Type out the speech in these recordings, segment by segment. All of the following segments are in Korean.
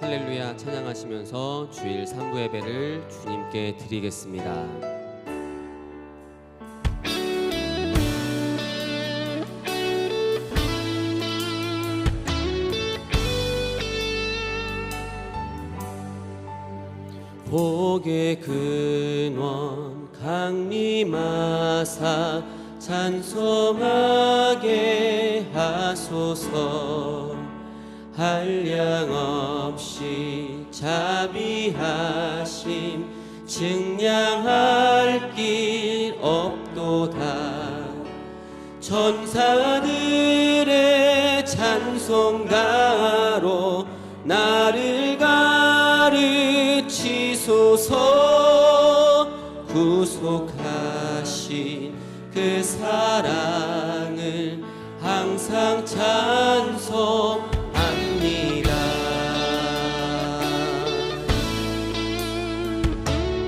할렐루야 찬양하시면서 주일 3부 예배를 주님께 드리겠습니다. 복의 근원 강림하사 찬송하게 하소서. 한량없이 자비하심 증량할 길 없도다. 천사들의 찬송가로 나를 가르치소서. 구속하신 그 사랑을 항상 찬송합니다.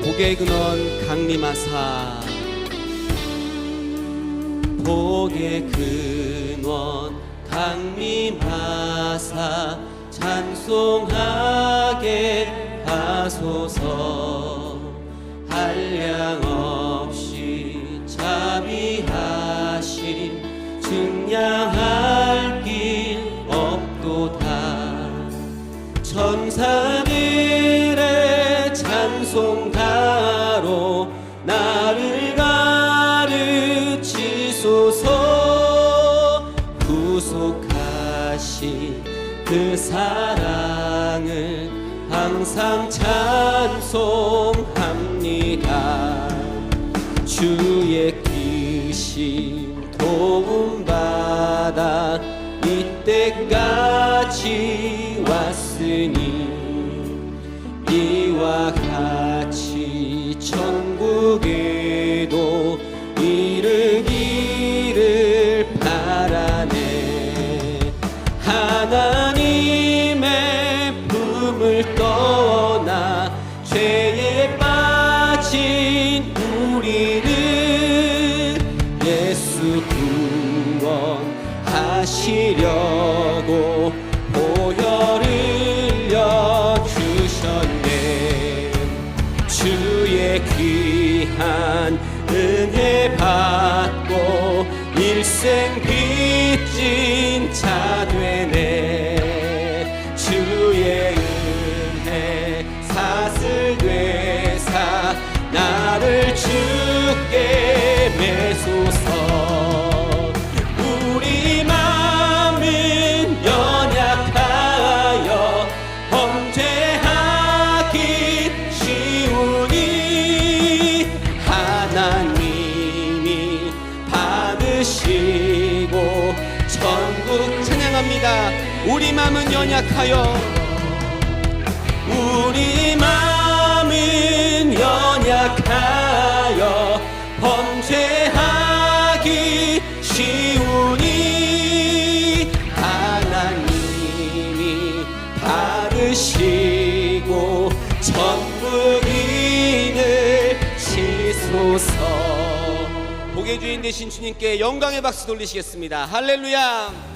복의 근원 강림하사, 복의 근원 강림하사 찬송하게 하소서. 한량없이 자비하심 증량할 길 없도다. 천사들의 찬송가로 나를 가르치소서. 구속하신 그 사랑을 항상 찬송합니다. 주의 크신 도움받아 이때까지 왔으니 이와 같이 천국에도 이르기를 바라네. 하나님의 품을 떠나 죄에 빠진 우리를 예수 구원하시려고 보혈을 흘려주셨네. 주의 귀한 은혜 받고 일생 빚진 자 되네. 주의 은혜 사슬 되사 나를 주께 매소서. 우리 마음은 연약하여 범죄하기 쉬우니 하나님이 받으시고 천국 찬양합니다. 우리 마음은 연약하여, 우리 마음은 연약하여 범죄하기 쉬우니 하나님이 받으시고 천국인을 치소서. 복의 주인 되신 주님께 영광의 박수 돌리시겠습니다. 할렐루야.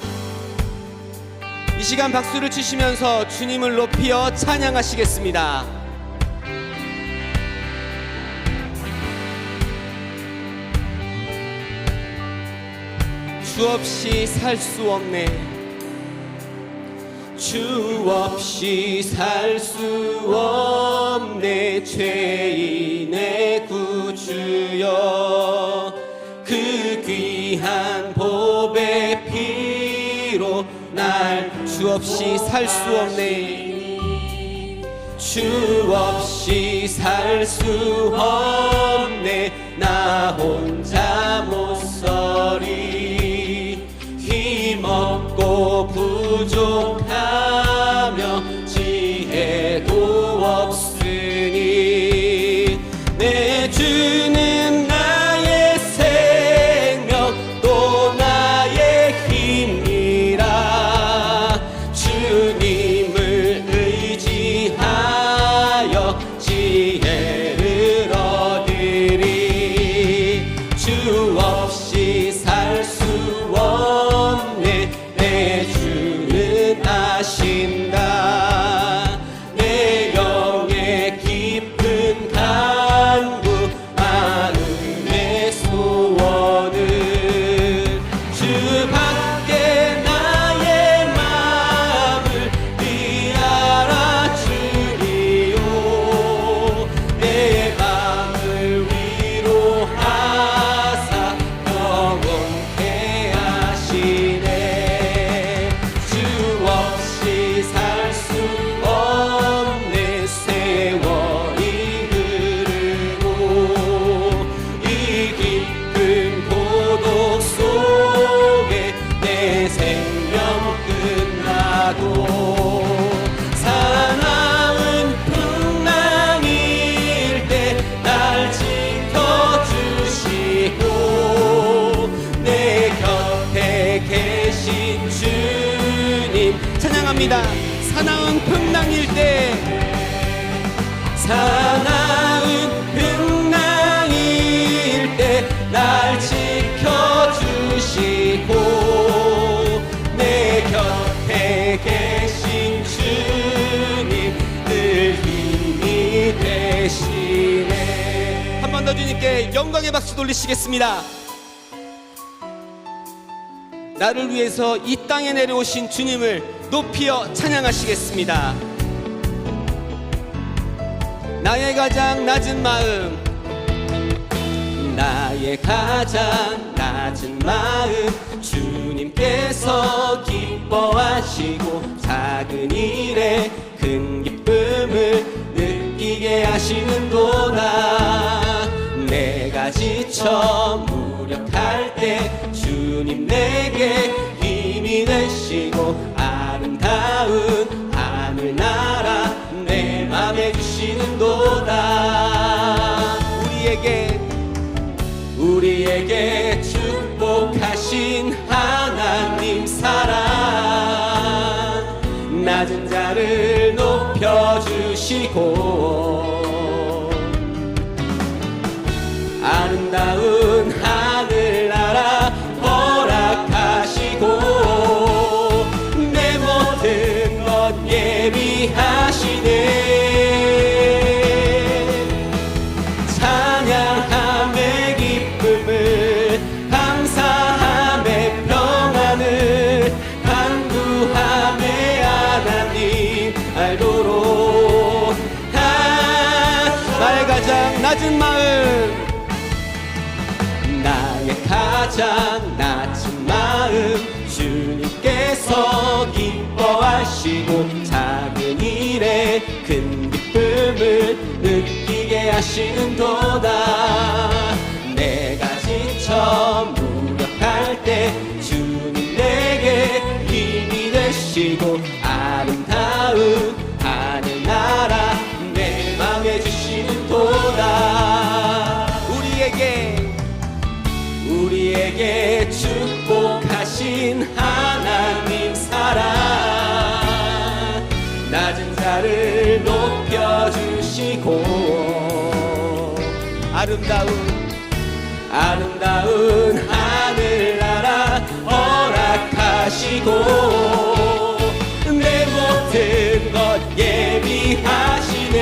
이 시간 박수를 치시면서 주님을 높이어 찬양하시겠습니다. 주 없이 살 수 없네. 주 없이 살 수 없네. 죄인의 구주여, 그 귀한 보배 피로 날 주 없이 살 수 없네. 주 없이 살 수 없네. 나 혼자 못 서리. 힘없고 부족하며 지혜도 없으니 내 주는 나의 생명 또 나의 힘이라. 주님을 의지하여 지혜를 얻으리. 주 없이 살 수 없네. 내 주는 아신다. 찬양합니다. 사나운 풍랑일 때, 사나운 풍랑일 때 날 지켜주시고 내 곁에 계신 주님 늘 힘이 되시네. 한 번 더 주님께 영광의 박수 돌리시겠습니다. 나를 위해서 이 땅에 내려오신 주님을 높이어 찬양하시겠습니다. 나의 가장 낮은 마음, 나의 가장 낮은 마음 주님께서 기뻐하시고 작은 일에 큰 기쁨을 느끼게 하시는도다. 내가 지쳐 무력할 때 주님 내게 힘이 되시고 아름다운 하늘나라 내 맘에 주시는도다. 우리에게 축복하신 하나님 사랑, 낮은 자를 높여주시고 아름다운 하늘나라 허락하시고 내 모든 것 예비하시네. 찬양함의 기쁨을 감사함의 평안을 간구함의 하나님 알도록 나의 가장 낮은 마음, 나의 가장 낮은 마음 주님께서 기뻐하시고 작은 일에 큰 기쁨을 느끼게 하시는도다. 내가 지쳐 무력할 때 주님 내게 힘이 되시고 아름다운 하늘나라 내 맘에 주시는도다. 우리에게 축복하신 하나님 사랑, 낮은 자를 높여주시고 아름다운 하늘나라 허락하시고 내 모든 것 예비하시네.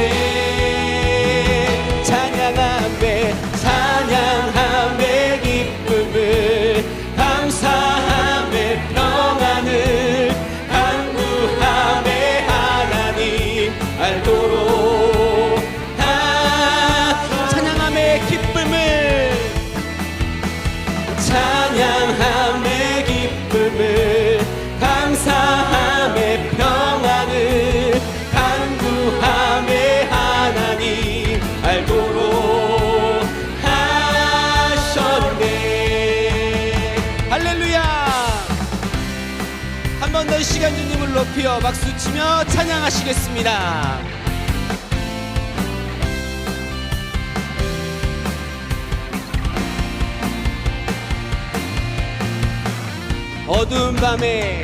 찬양함의 기쁨을 감사함의 평안을 간구함의 하나님 알도록 찬양함의 기쁨을 감사함의 평안을 간구함의 하나님 알도록 하셨네. 할렐루야. 한 번 더 시간 주님을 높여 박수치며 찬양하시겠습니다. 어두운 밤에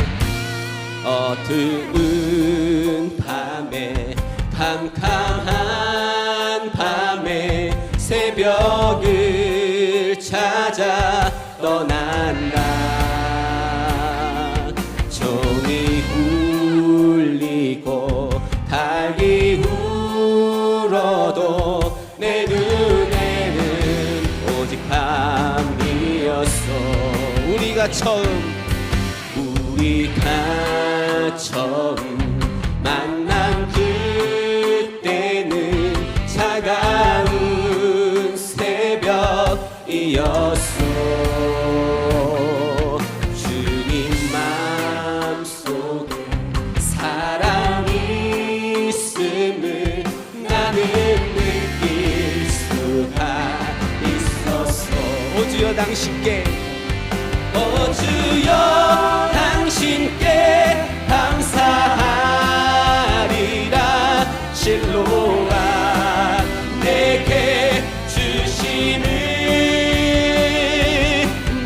캄캄한 밤에 새벽을 찾아 떠난다. 종이 울리고 닭이 울어도 내 눈에는 오직 밤이었어. 우리가 처음 만난 그때는 차가운 새벽이었어. 주님 마음속에 사랑이 있음을 나는 느낄 수가 있었어. 오 주여 당신께 감사하리라. 실로와 내게 주시는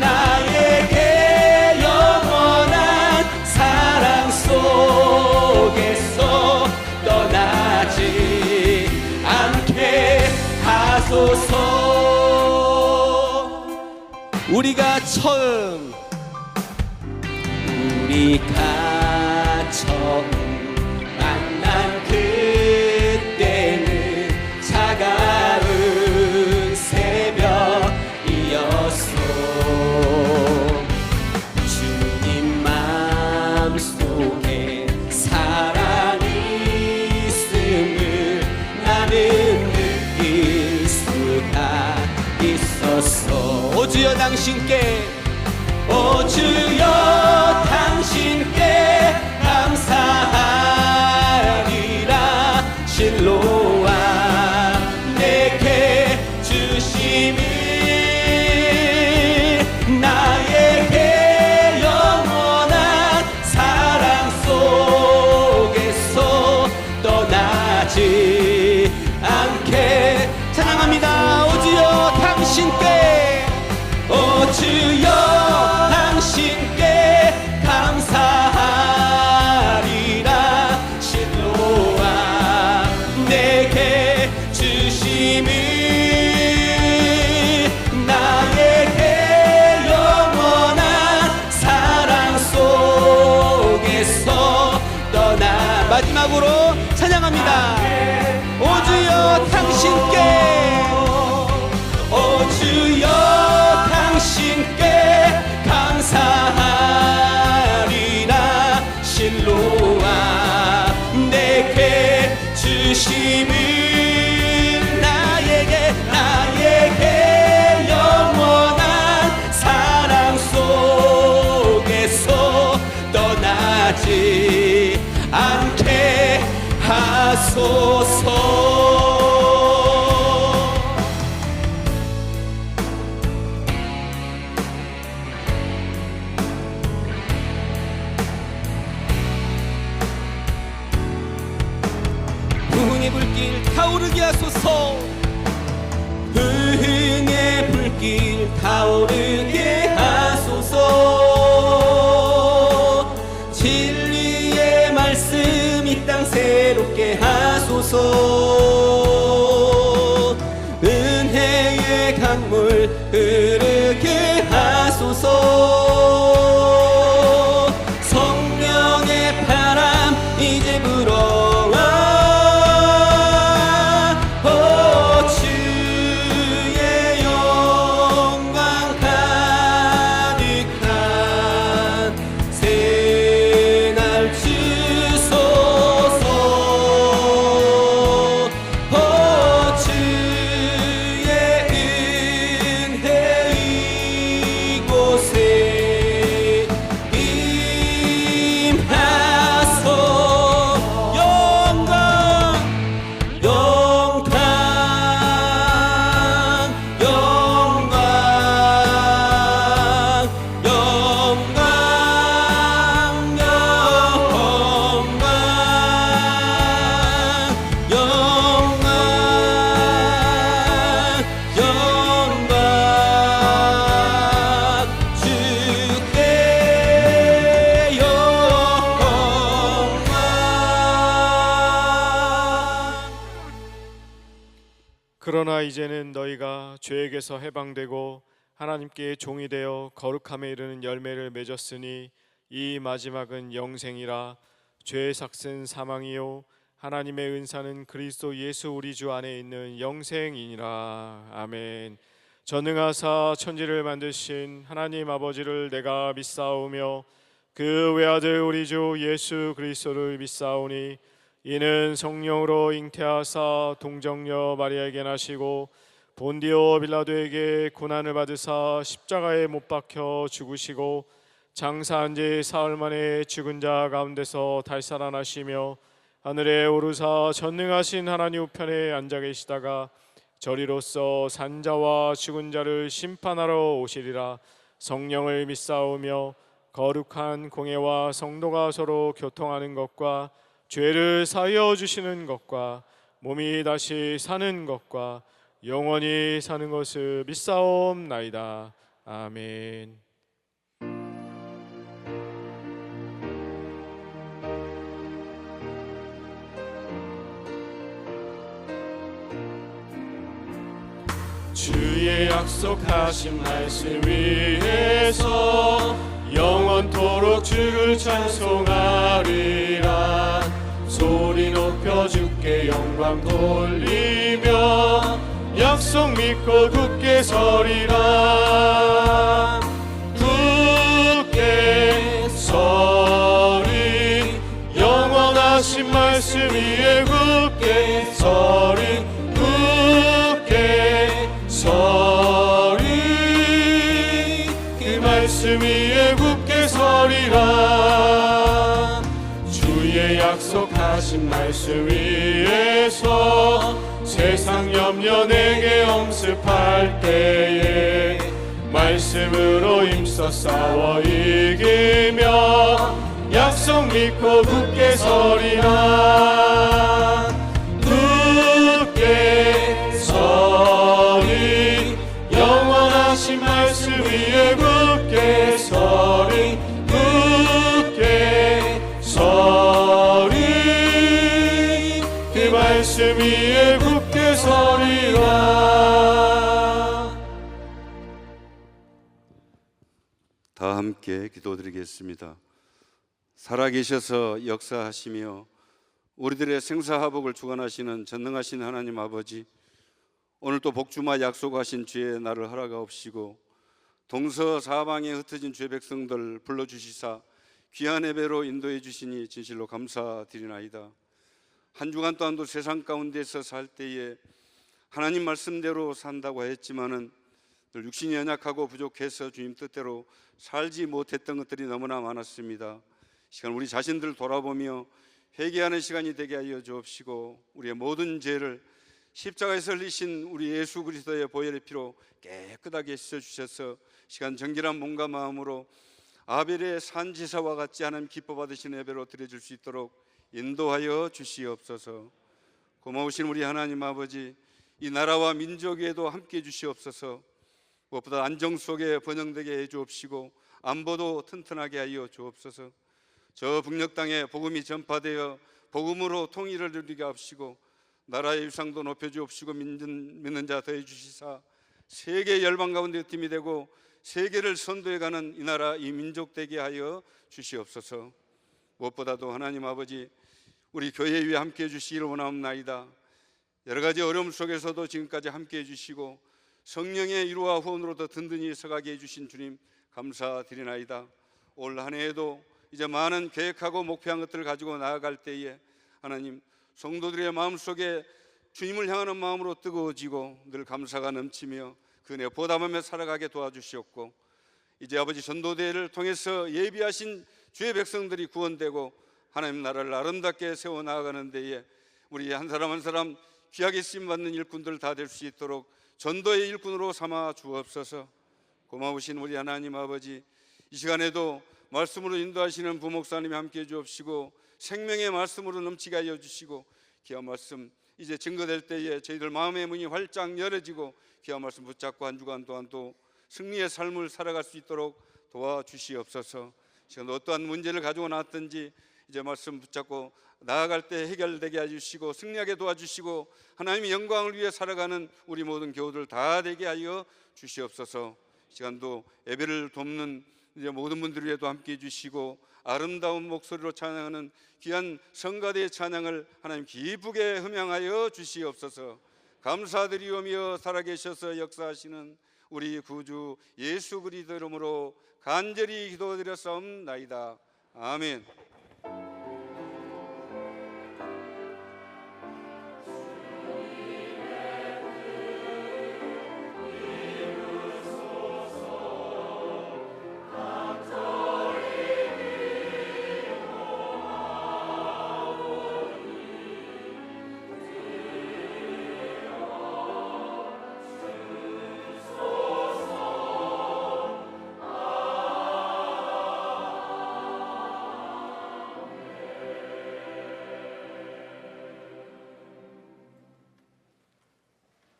나에게 영원한 사랑 속 하소서. 우리가 처음 만난 그때는 차가운 새벽이었소. 주님 마음속에 사랑이 있음을 나는 느낄 수가 있었어. 오 주여 당신께, 오 주여 당신께 감사하리라. 실로와 내게 주심이 나에게 영원한 사랑 속에서 떠나지 않게. 찬양합니다. 오 주여 당신께, 오 주여 당신께 감사하리라. 실로와 내게 주심이 나에게 영원한 사랑 속에서 떠나. 마지막으로 찬양합니다. 오 주여 당신께, 오 주여 당신께 감사하리라. 실로와 내게 주심이 나에게 영원한 사랑 속에서 떠나지 않게 하소서. 부흥의 불길 타오르게 하소서. 부흥의 불길 타오르게 하소서. 진리의 말씀 이 땅 새롭게 하소서. 은혜의 강물 흐르게 하소서. 성령의 바람 이제 불어와. 그러나 이제는 너희가 죄에게서 해방되고 하나님께 종이 되어 거룩함에 이르는 열매를 맺었으니 이 마지막은 영생이라. 죄의 삭은 사망이요 하나님의 은사는 그리스도 예수 우리 주 안에 있는 영생이니라. 아멘. 전능하사 천지를 만드신 하나님 아버지를 내가 믿사오며 그 외아들 우리 주 예수 그리스도를 믿사오니 이는 성령으로 잉태하사 동정녀 마리아에게 나시고 본디오 빌라도에게 고난을 받으사 십자가에 못 박혀 죽으시고 장사한 지 사흘 만에 죽은 자 가운데서 달살아나시며 하늘에 오르사 전능하신 하나님 우편에 앉아 계시다가 저리로서 산자와 죽은 자를 심판하러 오시리라. 성령을 믿사오며 거룩한 공회와 성도가 서로 교통하는 것과 죄를 사하여 주시는 것과 몸이 다시 사는 것과 영원히 사는 것을 믿사옵나이다. 아멘. 주의 약속하신 말씀 위에서 영원토록 주를 찬송하리라. 소리 높여 주께 영광 돌리며 약속 믿고 굳게 서리라. 굳게 서리 영원하신 말씀 위에 굳게 서리. 굳게 서리 그 말씀 위에 굳게 서리라. 주의 약속하신 말씀 위에서 세상 염려 내게 엄습할 때에 말씀으로 힘써 싸워 이기며 약속 믿고 굳게 서리라. 굳게 서리 영원하신 말씀 위에 굳게 서리. 굳게 서리 그 말씀 위에 굳게 서리라. 다 함께 기도드리겠습니다. 살아계셔서 역사하시며 우리들의 생사화복을 주관하시는 전능하신 하나님 아버지, 오늘 또 복주마 약속하신 주의 날을 허락하옵시고 동서사방에 흩어진 주의 백성들 불러주시사 귀한 예배로 인도해 주시니 진실로 감사드리나이다. 한 주간 동안도 세상 가운데서 살 때에 하나님 말씀대로 산다고 했지만은 늘 육신이 연약하고 부족해서 주님 뜻대로 살지 못했던 것들이 너무나 많았습니다. 시간 우리 자신들 돌아보며 회개하는 시간이 되게 하여 주옵시고 우리의 모든 죄를 십자가에서 흘리신 우리 예수 그리스도의 보혈의 피로 깨끗하게 씻어주셔서 시간 정결한 몸과 마음으로 아벨의 산지사와 같지 않은 기뻐 받으시는 예배로 드려줄 수 있도록 인도하여 주시옵소서. 고마우신 우리 하나님 아버지, 이 나라와 민족에도 함께해 주시옵소서. 무엇보다 안정 속에 번영되게 해 주옵시고 안보도 튼튼하게 하여 주옵소서. 저 북녘 땅에 복음이 전파되어 복음으로 통일을 이루게 하옵시고 나라의 위상도 높여 주옵시고 믿는 자 더해 주시사 세계 열방 가운데 팀이 되고 세계를 선도해가는 이 나라 이 민족 되게 하여 주시옵소서. 무엇보다도 하나님 아버지, 우리 교회 위에 함께해 주시기를 원하옵나이다. 여러 가지 어려움 속에서도 지금까지 함께해 주시고 성령의 위로와 후원으로 더 든든히 서가게 해주신 주님 감사드리나이다. 올 한 해에도 이제 많은 계획하고 목표한 것들을 가지고 나아갈 때에 하나님 성도들의 마음속에 주님을 향하는 마음으로 뜨거워지고 늘 감사가 넘치며 그 은혜 보답하며 살아가게 도와주시옵고 이제 아버지 전도대회를 통해서 예비하신 주의 백성들이 구원되고 하나님 나라를 아름답게 세워나가는 데에 우리 한 사람 한 사람 귀하게 쓰임받는 일꾼들 다 될 수 있도록 전도의 일꾼으로 삼아 주옵소서. 고마우신 우리 하나님 아버지, 이 시간에도 말씀으로 인도하시는 부목사님이 함께해 주옵시고 생명의 말씀으로 넘치게 하여 주시고 귀한 말씀 이제 증거될 때에 저희들 마음의 문이 활짝 열어지고 귀한 말씀 붙잡고 한 주간 동안 또 승리의 삶을 살아갈 수 있도록 도와주시옵소서. 지금 어떠한 문제를 가지고 나왔든지 이제 말씀 붙잡고 나아갈 때 해결되게 해주시고 승리하게 도와주시고 하나님의 영광을 위해 살아가는 우리 모든 교우들 다 되게 하여 주시옵소서. 시간도 예배를 돕는 이제 모든 분들 위에도 함께 해주시고 아름다운 목소리로 찬양하는 귀한 성가대의 찬양을 하나님 기쁘게 흠양하여 주시옵소서. 감사드리오며 살아계셔서 역사하시는 우리 구주 예수 그리스도 이름으로 간절히 기도드렸사옵나이다. 아멘.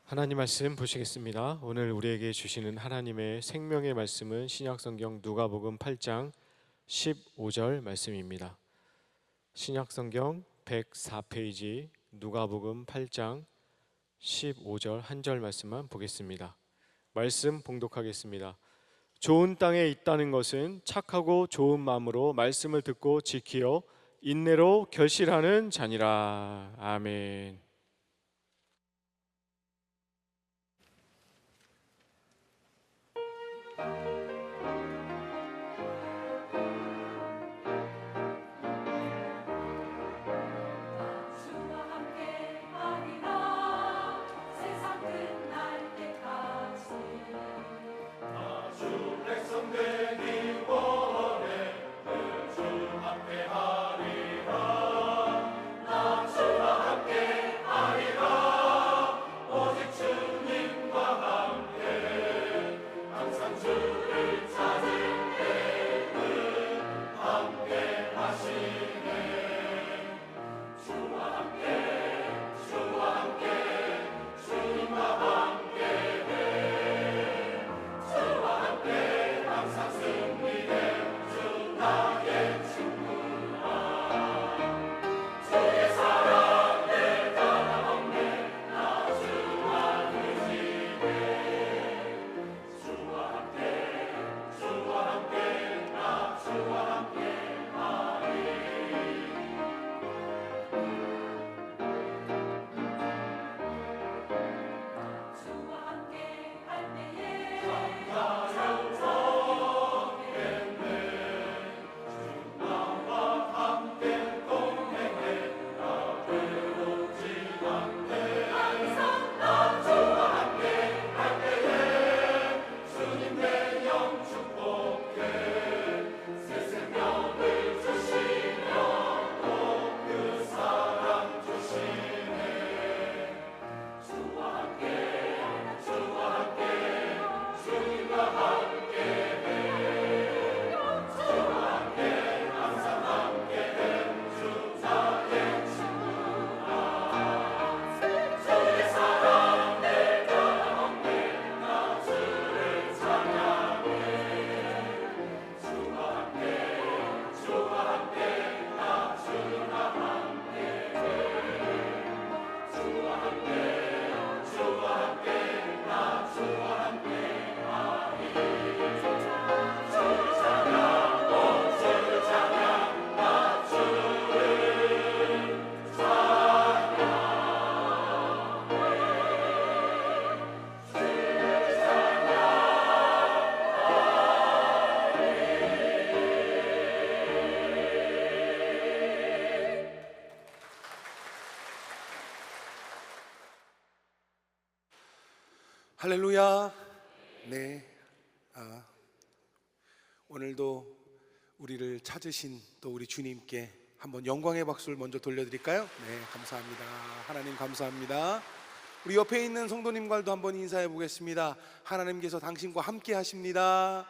하나님 말씀 보시겠습니다. 오늘 우리에게 주시는 하나님의 생명의 말씀은 신약성경 누가복음 8장 15절 말씀입니다. 신약성경 104페이지 누가복음 8장 15절 한 절 말씀만 보겠습니다. 말씀 봉독하겠습니다. 좋은 땅에 있다는 것은 착하고 좋은 마음으로 말씀을 듣고 지키어 인내로 결실하는 자니라. 아멘. 주와 함께 하리라 세상 끝날 때까지 주와 함께 할 때에 항상 나 주와 함께 할 때에 주님 내 영 축복해 새 생명을 주시며 또 그 사랑 주시네 주와 함께 주님과 함께해 주와 함께 항상 함께해 주 나의 친구라 주의 사랑 내 가운데 나 주를 찬양해 주와 함께 나 주와 함께해 주와 함께 나 주와 함께하리 주를 찬양 온 주를 찬양 나 주를 할렐루야. 네. 오늘도 우리를 찾으신 또 우리 주님께 한번 영광의 박수를 먼저 돌려드릴까요? 네, 감사합니다. 하나님 감사합니다. 우리 옆에 있는 성도님과도 한번 인사해 보겠습니다. 하나님께서 당신과 함께 하십니다.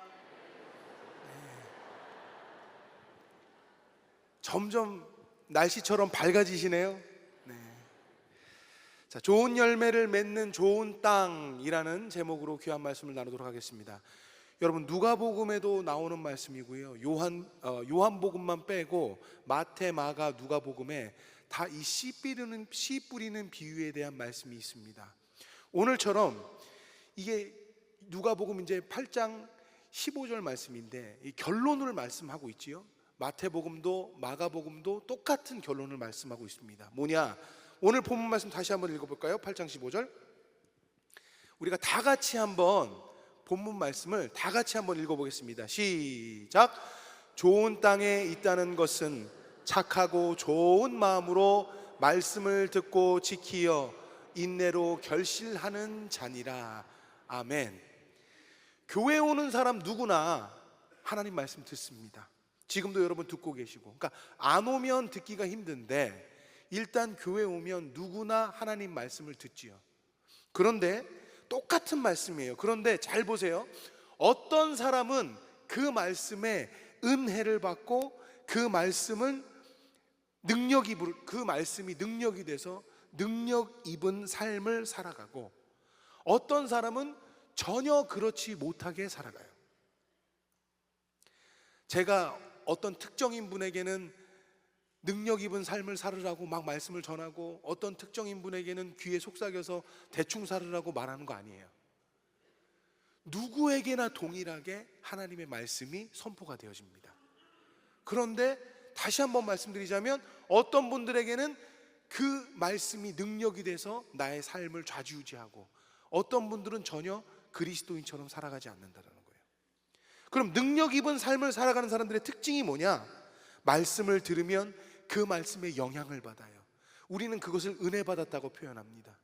점점 날씨처럼 밝아지시네요. 네. 자, 좋은 열매를 맺는 좋은 땅이라는 제목으로 귀한 말씀을 나누도록 하겠습니다. 여러분, 누가복음에도 나오는 말씀이고요. 요한복음만 빼고 마태, 마가, 누가복음에 다 이 씨 뿌리는 비유에 대한 말씀이 있습니다. 오늘처럼 이게 누가복음 이제 8장 15절 말씀인데 이 결론을 말씀하고 있지요. 마태복음도 마가복음도 똑같은 결론을 말씀하고 있습니다. 뭐냐? 오늘 본문 말씀 다시 한번 읽어볼까요? 8장 15절. 우리가 다 같이 한번 본문 말씀을 다 같이 한번 읽어보겠습니다. 시작. 좋은 땅에 있다는 것은 착하고 좋은 마음으로 말씀을 듣고 지키어 인내로 결실하는 자니라. 아멘. 교회 오는 사람 누구나 하나님 말씀 듣습니다. 지금도 여러분 듣고 계시고, 그러니까 안 오면 듣기가 힘든데 일단 교회 오면 누구나 하나님 말씀을 듣지요. 그런데 똑같은 말씀이에요. 그런데 잘 보세요. 어떤 사람은 그 말씀에 은혜를 받고 그 말씀이 능력이 돼서 능력 입은 삶을 살아가고, 어떤 사람은 전혀 그렇지 못하게 살아가요. 제가 어떤 특정인 분에게는 능력 입은 삶을 살으라고 막 말씀을 전하고 어떤 특정 인분에게는 귀에 속삭여서 대충 살으라고 말하는 거 아니에요. 누구에게나 동일하게 하나님의 말씀이 선포가 되어집니다. 그런데 다시 한번 말씀드리자면 어떤 분들에게는 그 말씀이 능력이 돼서 나의 삶을 좌지우지하고 어떤 분들은 전혀 그리스도인처럼 살아가지 않는다는 거예요. 그럼 능력 입은 삶을 살아가는 사람들의 특징이 뭐냐? 말씀을 들으면 그 말씀에 영향을 받아요. 우리는 그것을 은혜 받았다고 표현합니다.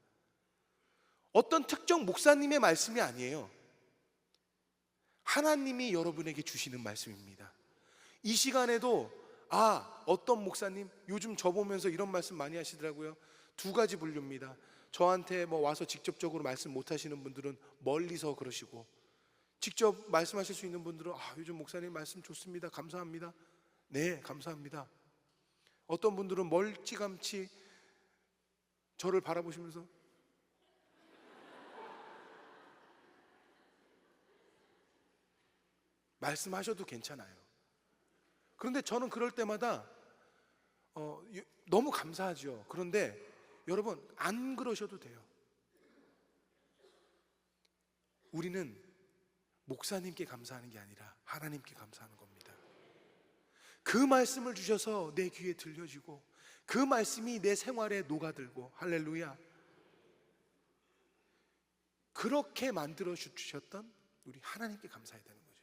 어떤 특정 목사님의 말씀이 아니에요. 하나님이 여러분에게 주시는 말씀입니다. 이 시간에도 어떤 목사님 요즘 저 보면서 이런 말씀 많이 하시더라고요. 두 가지 분류입니다. 저한테 와서 직접적으로 말씀 못 하시는 분들은 멀리서 그러시고, 직접 말씀하실 수 있는 분들은 요즘 목사님 말씀 좋습니다, 감사합니다, 네 감사합니다. 어떤 분들은 멀찌감치 저를 바라보시면서 말씀하셔도 괜찮아요. 그런데 저는 그럴 때마다 너무 감사하죠. 그런데 여러분, 안 그러셔도 돼요. 우리는 목사님께 감사하는 게 아니라 하나님께 감사하는 겁니다. 그 말씀을 주셔서 내 귀에 들려지고 그 말씀이 내 생활에 녹아들고, 할렐루야, 그렇게 만들어 주셨던 우리 하나님께 감사해야 되는 거죠.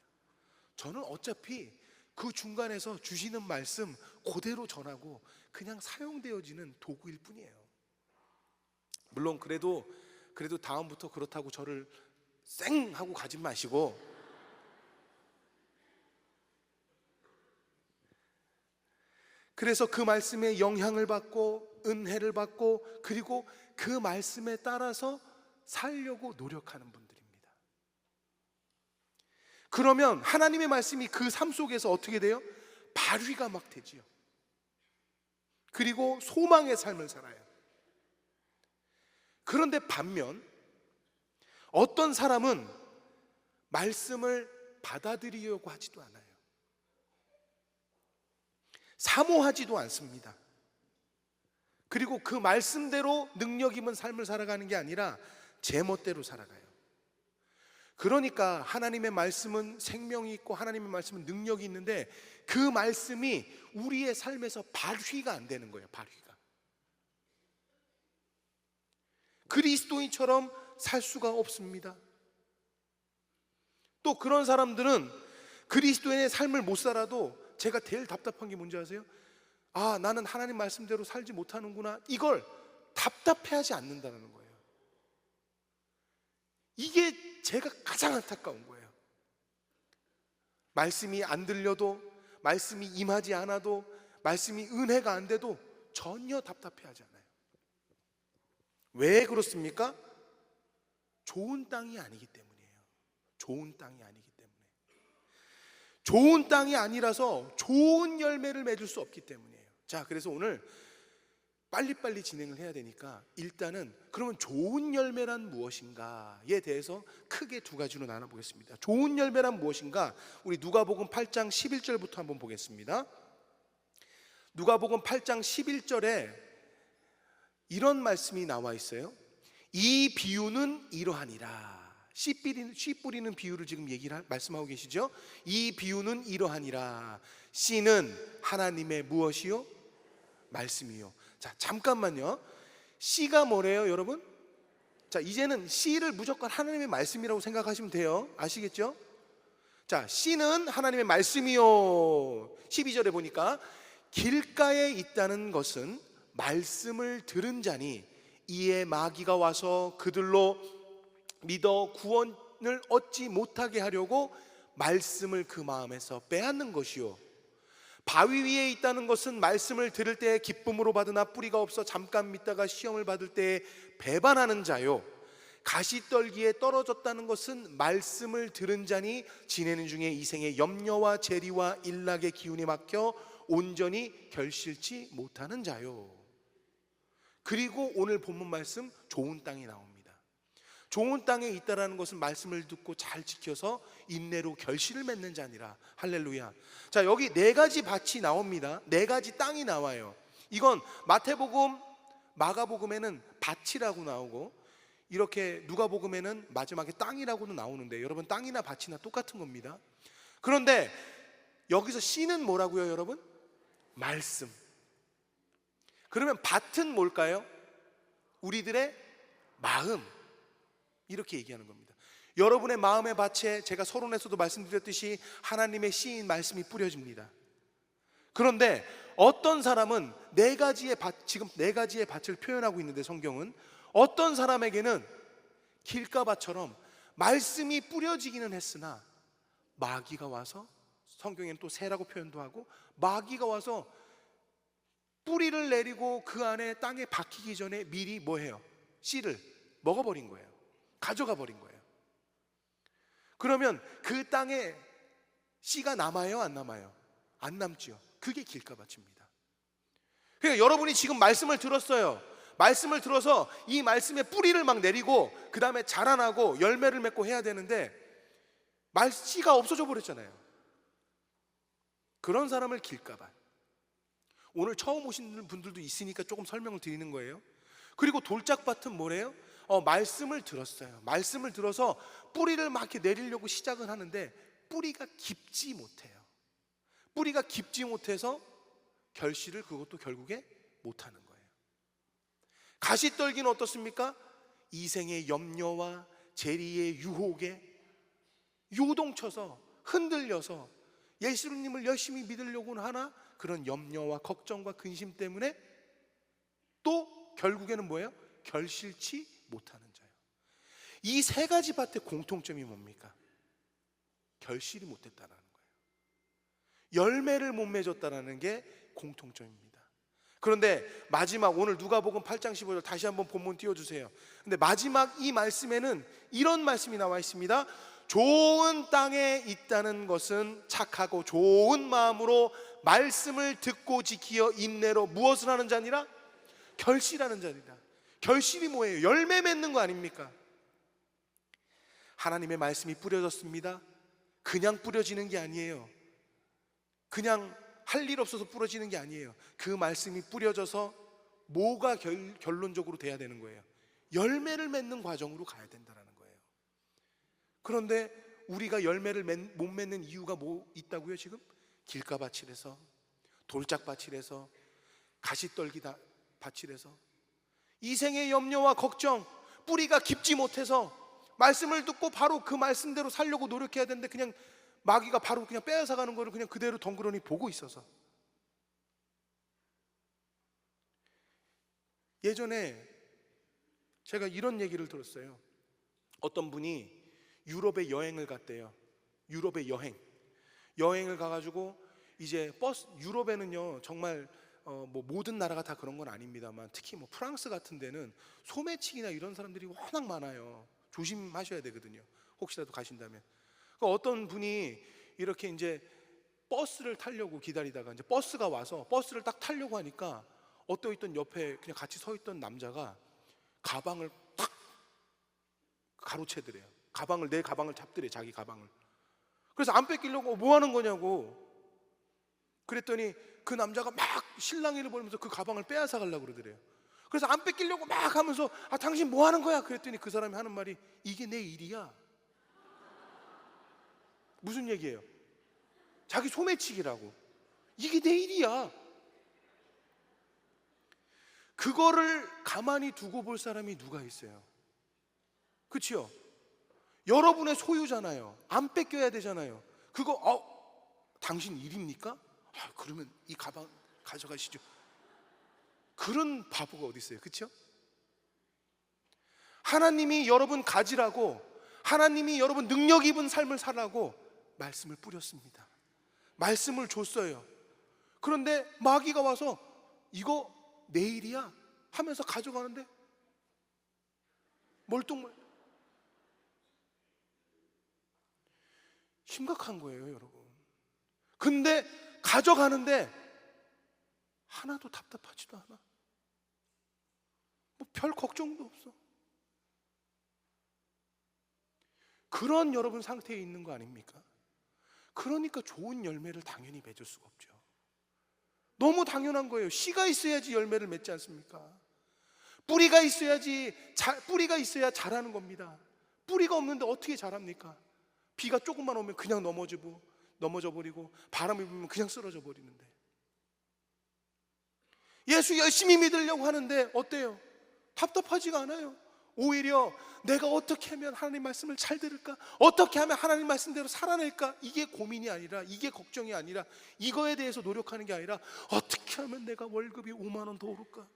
저는 어차피 그 중간에서 주시는 말씀 그대로 전하고 그냥 사용되어지는 도구일 뿐이에요. 물론 그래도 다음부터 그렇다고 저를 쌩 하고 가지 마시고, 그래서 그 말씀에 영향을 받고 은혜를 받고 그리고 그 말씀에 따라서 살려고 노력하는 분들입니다. 그러면 하나님의 말씀이 그 삶 속에서 어떻게 돼요? 발휘가 막 되지요. 그리고 소망의 삶을 살아요. 그런데 반면 어떤 사람은 말씀을 받아들이려고 하지도 않아요. 사모하지도 않습니다. 그리고 그 말씀대로 능력 있는 삶을 살아가는 게 아니라 제멋대로 살아가요. 그러니까 하나님의 말씀은 생명이 있고 하나님의 말씀은 능력이 있는데 그 말씀이 우리의 삶에서 발휘가 안 되는 거예요. 발휘가. 그리스도인처럼 살 수가 없습니다. 또 그런 사람들은 그리스도인의 삶을 못 살아도, 제가 제일 답답한 게 뭔지 아세요? 나는 하나님 말씀대로 살지 못하는구나, 이걸 답답해하지 않는다는 거예요. 이게 제가 가장 안타까운 거예요. 말씀이 안 들려도, 말씀이 임하지 않아도, 말씀이 은혜가 안 돼도 전혀 답답해하지 않아요. 왜 그렇습니까? 좋은 땅이 아니기 때문이에요. 좋은 땅이 아니기 때문에. 좋은 땅이 아니라서 좋은 열매를 맺을 수 없기 때문이에요. 자, 그래서 오늘 빨리빨리 진행을 해야 되니까 일단은 그러면 좋은 열매란 무엇인가에 대해서 크게 두 가지로 나눠보겠습니다. 좋은 열매란 무엇인가? 우리 누가복음 8장 11절부터 한번 보겠습니다. 누가복음 8장 11절에 이런 말씀이 나와 있어요. 이 비유는 이러하니라. 씨 뿌리는 비유를 지금 말씀하고 계시죠? 이 비유는 이러하니라. 씨는 하나님의 무엇이요? 말씀이요. 자, 잠깐만요. 씨가 뭐래요, 여러분? 자, 이제는 씨를 무조건 하나님의 말씀이라고 생각하시면 돼요. 아시겠죠? 자, 씨는 하나님의 말씀이요. 12절에 보니까 길가에 있다는 것은 말씀을 들은 자니 이에 마귀가 와서 그들로 믿어 구원을 얻지 못하게 하려고 말씀을 그 마음에서 빼앗는 것이요. 바위 위에 있다는 것은 말씀을 들을 때에 기쁨으로 받으나 뿌리가 없어 잠깐 믿다가 시험을 받을 때에 배반하는 자요. 가시떨기에 떨어졌다는 것은 말씀을 들은 자니 지내는 중에 이생의 염려와 재리와 일락의 기운에 막혀 온전히 결실치 못하는 자요. 그리고 오늘 본문 말씀 좋은 땅이 나옵니다. 좋은 땅에 있다라는 것은 말씀을 듣고 잘 지켜서 인내로 결실을 맺는 자니라. 할렐루야. 자, 여기 네 가지 밭이 나옵니다. 네 가지 땅이 나와요. 이건 마태복음, 마가복음에는 밭이라고 나오고, 이렇게 누가복음에는 마지막에 땅이라고도 나오는데, 여러분 땅이나 밭이나 똑같은 겁니다. 그런데 여기서 씨는 뭐라고요, 여러분? 말씀. 그러면 밭은 뭘까요? 우리들의 마음, 이렇게 얘기하는 겁니다. 여러분의 마음의 밭에 제가 서론에서도 말씀드렸듯이 하나님의 씨인 말씀이 뿌려집니다. 그런데 어떤 사람은 네 가지의 밭, 지금 네 가지의 밭을 표현하고 있는데 성경은 어떤 사람에게는 길가밭처럼 말씀이 뿌려지기는 했으나 마귀가 와서, 성경에는 또 새라고 표현도 하고, 마귀가 와서 뿌리를 내리고 그 안에 땅에 박히기 전에 미리 뭐해요? 씨를 먹어버린 거예요. 가져가 버린 거예요. 그러면 그 땅에 씨가 남아요, 안 남아요? 안 남지요. 그게 길가밭입니다. 그러니까 여러분이 지금 말씀을 들었어요. 말씀을 들어서 이 말씀에 뿌리를 막 내리고 그 다음에 자라나고 열매를 맺고 해야 되는데 씨가 없어져 버렸잖아요. 그런 사람을 길가밭. 오늘 처음 오신 분들도 있으니까 조금 설명을 드리는 거예요. 그리고 돌짝밭은 뭐래요? 말씀을 들었어요. 말씀을 들어서 뿌리를 막 이렇게 내리려고 시작을 하는데 뿌리가 깊지 못해요. 뿌리가 깊지 못해서 결실을 그것도 결국에 못하는 거예요. 가시떨기는 어떻습니까? 이생의 염려와 재리의 유혹에 요동쳐서 흔들려서 예수님을 열심히 믿으려고는 하나 그런 염려와 걱정과 근심 때문에 또 결국에는 뭐예요? 결실치 못하는 자예요. 이 세 가지 밭의 공통점이 뭡니까? 결실이 못했다는 거예요. 열매를 못 맺었다는 게 공통점입니다. 그런데 마지막 오늘 누가복음 8장 15절 다시 한번 본문 띄워주세요. 근데 마지막 이 말씀에는 이런 말씀이 나와 있습니다. 좋은 땅에 있다는 것은 착하고 좋은 마음으로 말씀을 듣고 지키어 인내로 무엇을 하는 자니라? 결실하는 자니라. 결실이 뭐예요? 열매 맺는 거 아닙니까? 하나님의 말씀이 뿌려졌습니다. 그냥 뿌려지는 게 아니에요. 그냥 할 일 없어서 뿌려지는 게 아니에요. 그 말씀이 뿌려져서 뭐가 결론적으로 돼야 되는 거예요? 열매를 맺는 과정으로 가야 된다는 거예요. 그런데 우리가 열매를 못 맺는 이유가 뭐 있다고요? 지금 길가밭이라서, 돌짝밭이라서, 가시떨기 밭이라서, 이생의 염려와 걱정, 뿌리가 깊지 못해서 말씀을 듣고 바로 그 말씀대로 살려고 노력해야 되는데 그냥 마귀가 바로 그냥 빼앗아가는 거를 그냥 그대로 덩그러니 보고 있어서. 예전에 제가 이런 얘기를 들었어요. 어떤 분이 유럽에 여행을 갔대요. 유럽에 여행을 가가지고 이제 버스, 유럽에는요 정말 뭐 모든 나라가 다 그런 건 아닙니다만 특히 뭐 프랑스 같은 데는 소매치기나 이런 사람들이 워낙 많아요. 조심하셔야 되거든요. 혹시라도 가신다면. 그러니까 어떤 분이 이렇게 이제 버스를 타려고 기다리다가 이제 버스가 와서 버스를 딱 타려고 하니까 어떤 옆에 그냥 같이 서 있던 남자가 가방을 탁 가로채더래요. 내 가방을 잡더래, 자기 가방을. 그래서 안 뺏기려고 뭐 하는 거냐고. 그랬더니 그 남자가 막 실랑이를 벌이면서 그 가방을 빼앗아 가려고 그러더래요. 그래서 안 뺏기려고 막 하면서 당신 뭐 하는 거야? 그랬더니 그 사람이 하는 말이 이게 내 일이야. 무슨 얘기예요? 자기 소매치기라고. 이게 내 일이야. 그거를 가만히 두고 볼 사람이 누가 있어요? 그렇죠? 여러분의 소유잖아요. 안 뺏겨야 되잖아요. 그거 당신 일입니까? 그러면 이 가방 가져가시죠. 그런 바보가 어디 있어요? 그렇죠? 하나님이 여러분 가지라고, 하나님이 여러분 능력 입은 삶을 살라고 말씀을 뿌렸습니다. 말씀을 줬어요. 그런데 마귀가 와서 이거 내 일이야 하면서 가져가는데 멀뚱멀. 심각한 거예요, 여러분. 근데 가져가는데 하나도 답답하지도 않아. 뭐 별 걱정도 없어. 그런 여러분 상태에 있는 거 아닙니까? 그러니까 좋은 열매를 당연히 맺을 수가 없죠. 너무 당연한 거예요. 씨가 있어야지 열매를 맺지 않습니까? 뿌리가 있어야 자라는 겁니다. 뿌리가 없는데 어떻게 자랍니까? 비가 조금만 오면 그냥 넘어져 버리고 바람이 불면 그냥 쓰러져 버리는데, 예수 열심히 믿으려고 하는데 어때요? 답답하지가 않아요. 오히려 내가 어떻게 하면 하나님 말씀을 잘 들을까? 어떻게 하면 하나님 말씀대로 살아낼까? 이게 고민이 아니라, 이게 걱정이 아니라, 이거에 대해서 노력하는 게 아니라, 어떻게 하면 내가 월급이 5만 원 더 오를까?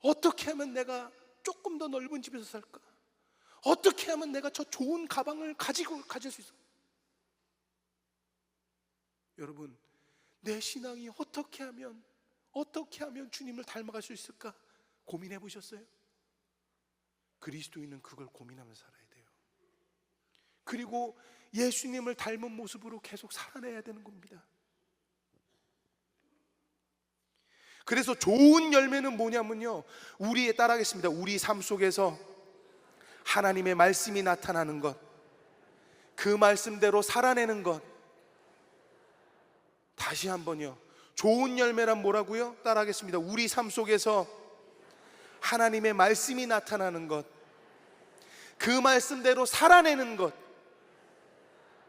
어떻게 하면 내가 조금 더 넓은 집에서 살까? 어떻게 하면 내가 저 좋은 가방을 가질 수 있을까? 여러분, 내 신앙이 어떻게 하면 주님을 닮아갈 수 있을까? 고민해 보셨어요? 그리스도인은 그걸 고민하면서 살아야 돼요. 그리고 예수님을 닮은 모습으로 계속 살아내야 되는 겁니다. 그래서 좋은 열매는 뭐냐면요, 우리에 따라하겠습니다. 우리 삶 속에서 하나님의 말씀이 나타나는 것, 그 말씀대로 살아내는 것. 다시 한번요, 좋은 열매란 뭐라고요? 따라하겠습니다. 우리 삶 속에서 하나님의 말씀이 나타나는 것, 그 말씀대로 살아내는 것.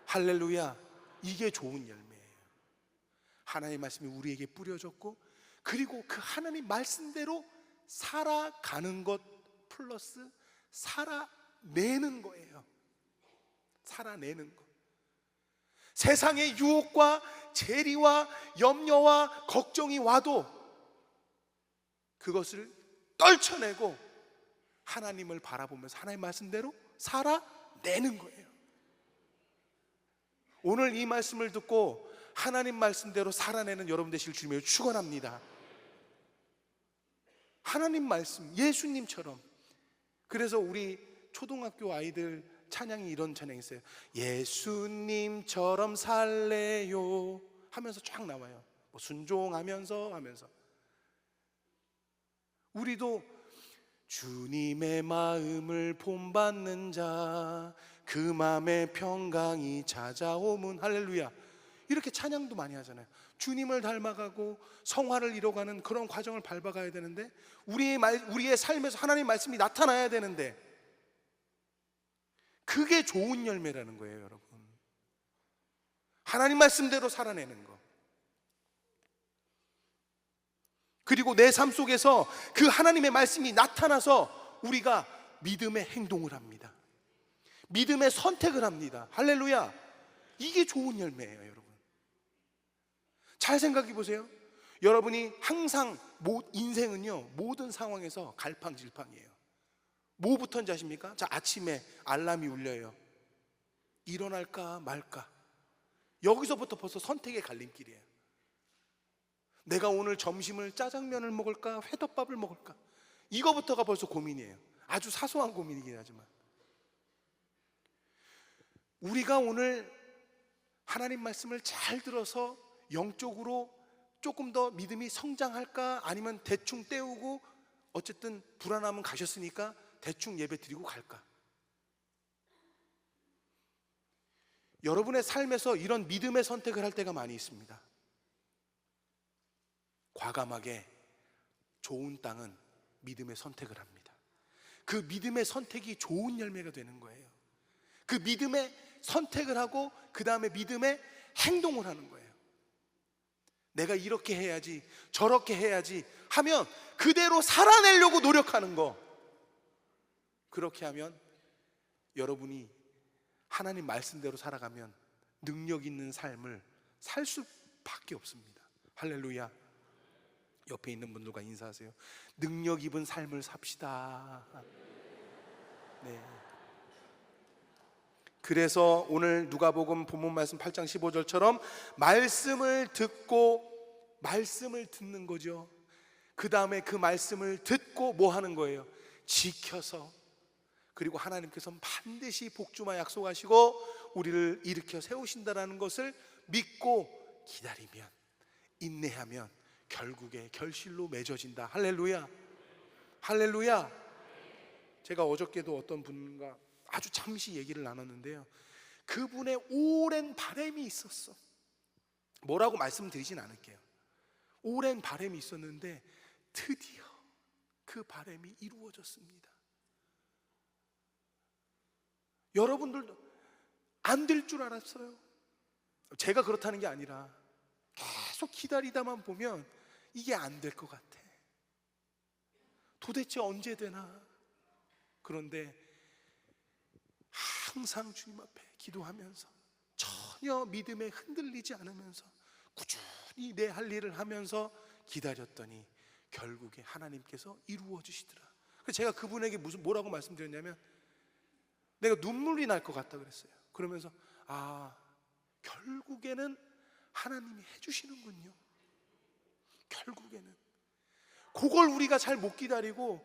할렐루야. 이게 좋은 열매예요. 하나님의 말씀이 우리에게 뿌려졌고, 그리고 그 하나님 말씀대로 살아가는 것 플러스 살아내는 거예요. 살아내는 것. 세상의 유혹과 재리와 염려와 걱정이 와도 그것을 떨쳐내고 하나님을 바라보면서 하나님 말씀대로 살아내는 거예요. 오늘 이 말씀을 듣고 하나님 말씀대로 살아내는 여러분 되실 주님을 축원합니다. 하나님 말씀, 예수님처럼. 그래서 우리 초등학교 아이들 찬양이 이런 찬양이 있어요. 예수님처럼 살래요 하면서 쫙 나와요. 뭐 순종하면서 하면서. 우리도 주님의 마음을 본받는 자, 그 마음에 평강이 찾아오면, 할렐루야, 이렇게 찬양도 많이 하잖아요. 주님을 닮아가고 성화를 이뤄가는 그런 과정을 밟아가야 되는데, 우리의 삶에서 하나님 말씀이 나타나야 되는데, 그게 좋은 열매라는 거예요, 여러분. 하나님 말씀대로 살아내는 거. 그리고 내 삶 속에서 그 하나님의 말씀이 나타나서 우리가 믿음의 행동을 합니다. 믿음의 선택을 합니다. 할렐루야. 이게 좋은 열매예요, 여러분. 잘 생각해 보세요. 여러분이 항상 인생은요, 모든 상황에서 갈팡질팡이에요. 뭐부터인지 아십니까? 자, 아침에 알람이 울려요. 일어날까 말까. 여기서부터 벌써 선택의 갈림길이에요. 내가 오늘 점심을 짜장면을 먹을까 회덮밥을 먹을까, 이거부터가 벌써 고민이에요. 아주 사소한 고민이긴 하지만, 우리가 오늘 하나님 말씀을 잘 들어서 영적으로 조금 더 믿음이 성장할까, 아니면 대충 때우고 어쨌든 불안하면 가셨으니까 대충 예배 드리고 갈까. 여러분의 삶에서 이런 믿음의 선택을 할 때가 많이 있습니다. 과감하게 좋은 땅은 믿음의 선택을 합니다. 그 믿음의 선택이 좋은 열매가 되는 거예요. 그 믿음의 선택을 하고 그 다음에 믿음의 행동을 하는 거예요. 내가 이렇게 해야지 저렇게 해야지 하면 그대로 살아내려고 노력하는 거. 그렇게 하면 여러분이 하나님 말씀대로 살아가면 능력 있는 삶을 살 수밖에 없습니다. 할렐루야. 옆에 있는 분들과 인사하세요. 능력 입은 삶을 삽시다. 네. 그래서 오늘 누가복음 본문 말씀 8장 15절처럼 말씀을 듣는 거죠. 그 다음에 그 말씀을 듣고 뭐 하는 거예요? 지켜서. 그리고 하나님께서 반드시 복주마 약속하시고 우리를 일으켜 세우신다라는 것을 믿고 기다리면, 인내하면 결국에 결실로 맺어진다. 할렐루야. 할렐루야. 제가 어저께도 어떤 분과 아주 잠시 얘기를 나눴는데요, 그분의 오랜 바람이 있었어. 뭐라고 말씀드리진 않을게요. 오랜 바람이 있었는데 드디어 그 바람이 이루어졌습니다. 여러분들도 안 될 줄 알았어요. 제가 그렇다는 게 아니라 계속 기다리다만 보면 이게 안 될 것 같아. 도대체 언제 되나? 그런데 항상 주님 앞에 기도하면서 전혀 믿음에 흔들리지 않으면서 꾸준히 내 할 일을 하면서 기다렸더니 결국에 하나님께서 이루어 주시더라. 그래서 제가 그분에게 뭐라고 말씀드렸냐면, 내가 눈물이 날 것 같다 그랬어요. 그러면서 결국에는 하나님이 해주시는군요. 결국에는 그걸 우리가 잘 못 기다리고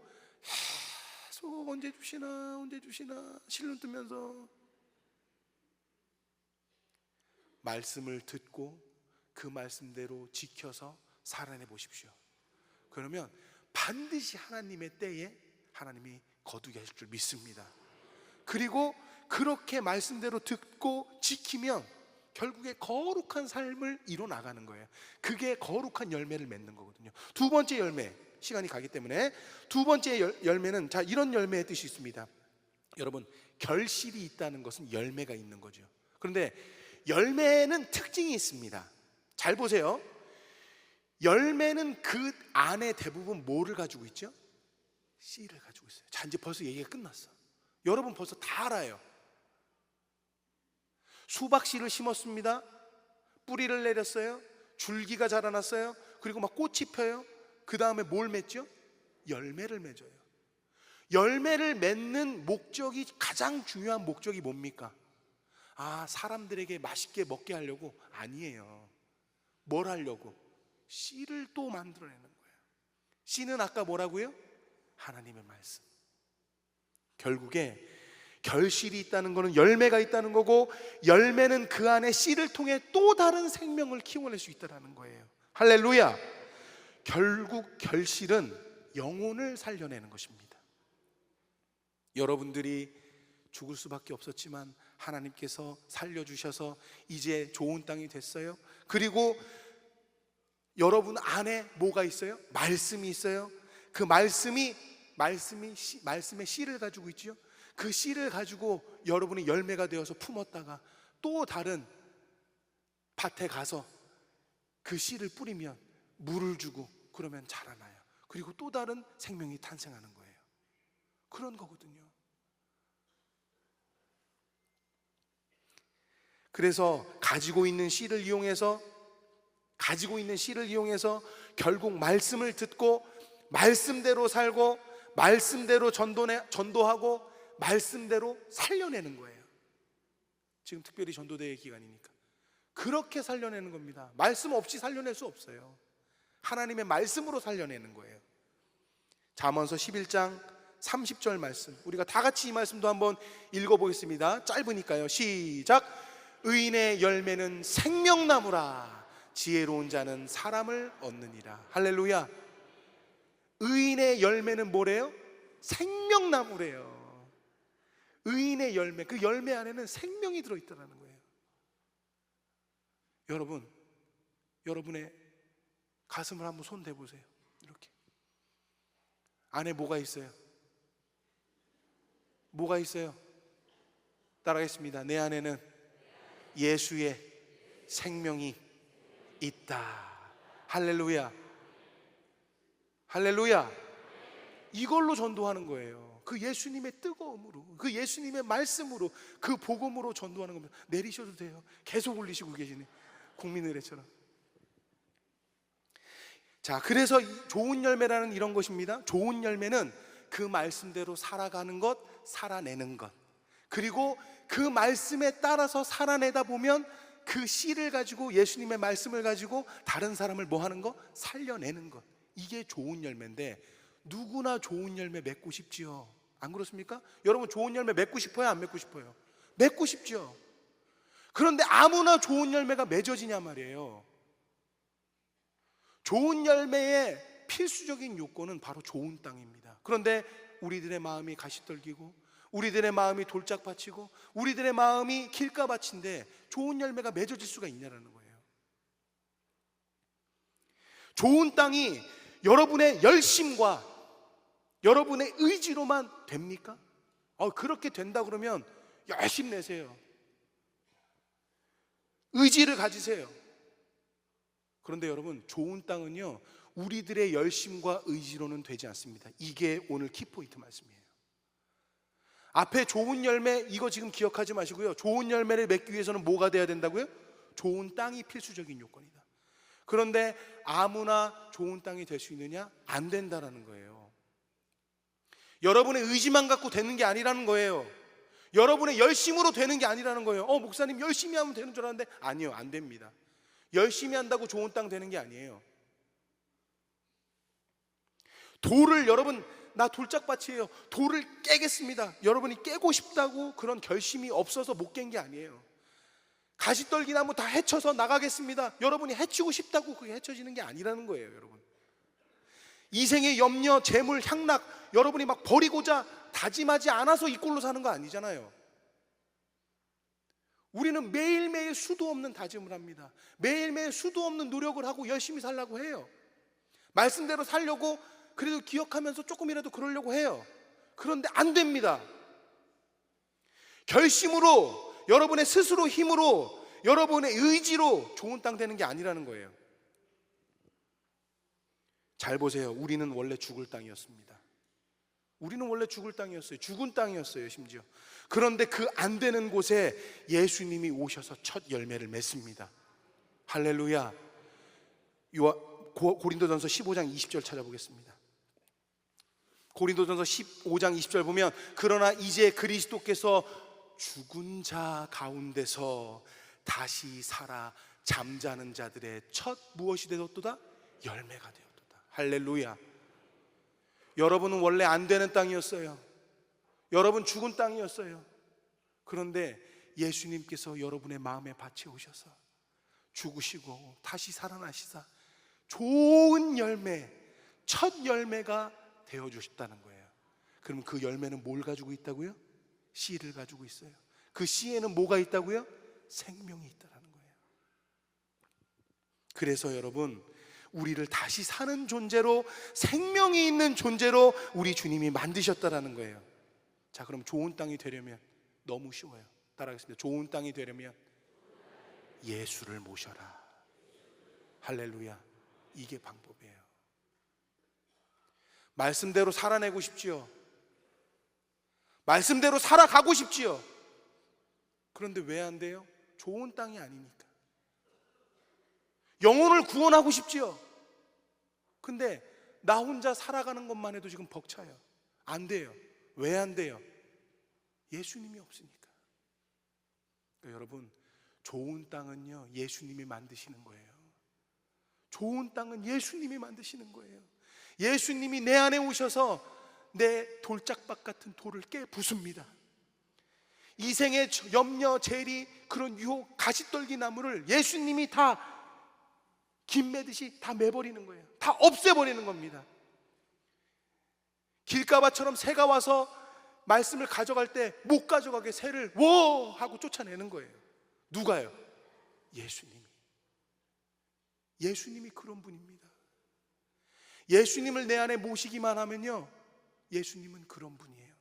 계속 언제 주시나 실눈 뜨면서, 말씀을 듣고 그 말씀대로 지켜서 살아내 보십시오. 그러면 반드시 하나님의 때에 하나님이 거두게 하실 줄 믿습니다. 그리고 그렇게 말씀대로 듣고 지키면 결국에 거룩한 삶을 이뤄 나가는 거예요. 그게 거룩한 열매를 맺는 거거든요. 두 번째 열매, 시간이 가기 때문에 두 번째 열매는 이런 열매의 뜻이 있습니다. 여러분, 결실이 있다는 것은 열매가 있는 거죠. 그런데 열매는 특징이 있습니다. 잘 보세요. 열매는 그 안에 대부분 뭐를 가지고 있죠? 씨를 가지고 있어요. 자, 이제 벌써 얘기가 끝났어. 여러분 벌써 다 알아요. 수박씨를 심었습니다. 뿌리를 내렸어요. 줄기가 자라났어요. 그리고 막 꽃이 펴요. 그 다음에 뭘 맺죠? 열매를 맺어요. 열매를 맺는 목적이, 가장 중요한 목적이 뭡니까? 사람들에게 맛있게 먹게 하려고? 아니에요. 뭘 하려고? 씨를 또 만들어내는 거예요. 씨는 아까 뭐라고요? 하나님의 말씀. 결국에 결실이 있다는 것은 열매가 있다는 거고, 열매는 그 안에 씨를 통해 또 다른 생명을 키워낼 수 있다는 거예요. 할렐루야. 결국 결실은 영혼을 살려내는 것입니다. 여러분들이 죽을 수밖에 없었지만 하나님께서 살려주셔서 이제 좋은 땅이 됐어요. 그리고 여러분 안에 뭐가 있어요? 말씀이 있어요. 그 말씀의 씨를 가지고 있죠. 그 씨를 가지고 여러분이 열매가 되어서 품었다가 또 다른 밭에 가서 그 씨를 뿌리면, 물을 주고 그러면 자라나요. 그리고 또 다른 생명이 탄생하는 거예요. 그런 거거든요. 그래서 가지고 있는 씨를 이용해서 결국 말씀을 듣고 말씀대로 살고 말씀대로 전도하고 말씀대로 살려내는 거예요. 지금 특별히 전도대회 기간이니까 그렇게 살려내는 겁니다. 말씀 없이 살려낼 수 없어요. 하나님의 말씀으로 살려내는 거예요. 잠언서 11장 30절 말씀, 우리가 다 같이 이 말씀도 한번 읽어보겠습니다. 짧으니까요. 시작. 의인의 열매는 생명나무라, 지혜로운 자는 사람을 얻느니라. 할렐루야. 의인의 열매는 뭐래요? 생명나무래요. 의인의 열매, 그 열매 안에는 생명이 들어있다는 거예요. 여러분, 여러분의 가슴을 한번 손 대보세요. 이렇게 안에 뭐가 있어요? 뭐가 있어요? 따라하겠습니다. 내 안에는 예수의 생명이 있다. 할렐루야. 할렐루야. 이걸로 전도하는 거예요. 그 예수님의 뜨거움으로, 그 예수님의 말씀으로, 그 복음으로 전도하는 겁니다. 내리셔도 돼요. 계속 올리시고 계시네, 국민의례처럼. 자, 그래서 좋은 열매라는 이런 것입니다. 좋은 열매는 그 말씀대로 살아가는 것, 살아내는 것, 그리고 그 말씀에 따라서 살아내다 보면 그 씨를 가지고, 예수님의 말씀을 가지고 다른 사람을 뭐 하는 거? 살려내는 것. 이게 좋은 열매인데 누구나 좋은 열매 맺고 싶지요. 안 그렇습니까? 여러분 좋은 열매 맺고 싶어요? 안 맺고 싶어요? 맺고 싶죠. 그런데 아무나 좋은 열매가 맺어지냐 말이에요. 좋은 열매의 필수적인 요건은 바로 좋은 땅입니다. 그런데 우리들의 마음이 가시떨기고 우리들의 마음이 돌짝밭이고 우리들의 마음이 길가밭인데 좋은 열매가 맺어질 수가 있냐라는 거예요. 좋은 땅이 여러분의 열심과 여러분의 의지로만 됩니까? 그렇게 된다 그러면 열심히 내세요. 의지를 가지세요. 그런데 여러분, 좋은 땅은요, 우리들의 열심과 의지로는 되지 않습니다. 이게 오늘 키포인트 말씀이에요. 앞에 좋은 열매, 이거 지금 기억하지 마시고요. 좋은 열매를 맺기 위해서는 뭐가 돼야 된다고요? 좋은 땅이 필수적인 요건이다. 그런데 아무나 좋은 땅이 될 수 있느냐? 안 된다라는 거예요. 여러분의 의지만 갖고 되는 게 아니라는 거예요. 여러분의 열심으로 되는 게 아니라는 거예요. 목사님 열심히 하면 되는 줄 알았는데 아니요, 안 됩니다. 열심히 한다고 좋은 땅 되는 게 아니에요. 돌을, 여러분 나 돌짝밭이에요, 돌을 깨겠습니다, 여러분이 깨고 싶다고 그런 결심이 없어서 못 깬 게 아니에요. 가시떨기나무 다 헤쳐서 나가겠습니다, 여러분이 헤치고 싶다고 그게 헤쳐지는 게 아니라는 거예요. 여러분, 이생의 염려, 재물, 향락 여러분이 막 버리고자 다짐하지 않아서 이 꼴로 사는 거 아니잖아요. 우리는 매일매일 수도 없는 다짐을 합니다. 매일매일 수도 없는 노력을 하고 열심히 살려고 해요. 말씀대로 살려고 그래도 기억하면서 조금이라도 그러려고 해요. 그런데 안 됩니다. 결심으로, 여러분의 스스로 힘으로, 여러분의 의지로 좋은 땅 되는 게 아니라는 거예요. 잘 보세요. 우리는 원래 죽을 땅이었습니다. 우리는 원래 죽을 땅이었어요. 죽은 땅이었어요, 심지어. 그런데 그 안 되는 곳에 예수님이 오셔서 첫 열매를 맺습니다. 할렐루야. 고린도전서 15장 20절 찾아보겠습니다. 고린도전서 15장 20절 보면, 그러나 이제 그리스도께서 죽은 자 가운데서 다시 살아 잠자는 자들의 첫 무엇이 되었도다? 열매가 되었도다. 할렐루야. 여러분은 원래 안 되는 땅이었어요. 여러분 죽은 땅이었어요. 그런데 예수님께서 여러분의 마음에 밭에 오셔서 죽으시고 다시 살아나시사 좋은 열매, 첫 열매가 되어주셨다는 거예요. 그럼 그 열매는 뭘 가지고 있다고요? 씨를 가지고 있어요. 그 씨에는 뭐가 있다고요? 생명이 있다는 거예요. 그래서 여러분, 우리를 다시 사는 존재로, 생명이 있는 존재로 우리 주님이 만드셨다라는 거예요. 자, 그럼 좋은 땅이 되려면 너무 쉬워요. 따라하겠습니다. 좋은 땅이 되려면 예수를 모셔라. 할렐루야. 이게 방법이에요. 말씀대로 살아내고 싶지요. 말씀대로 살아가고 싶지요. 그런데 왜 안 돼요? 좋은 땅이 아니니까. 영혼을 구원하고 싶지요. 근데 나 혼자 살아가는 것만 해도 지금 벅차요. 안 돼요. 왜 안 돼요? 예수님이 없으니까. 그러니까 여러분, 좋은 땅은요, 예수님이 만드시는 거예요. 좋은 땅은 예수님이 만드시는 거예요. 예수님이 내 안에 오셔서 내 돌짝밭 같은 돌을 깨 부숩니다. 이생의 염려, 재리, 그런 유혹, 가시떨기 나무를 예수님이 다 김 매듯이 다 매버리는 거예요. 다 없애버리는 겁니다. 길가밭처럼 새가 와서 말씀을 가져갈 때 못 가져가게 새를 워 하고 쫓아내는 거예요. 누가요? 예수님이. 예수님이 그런 분입니다. 예수님을 내 안에 모시기만 하면요, 예수님은 그런 분이에요.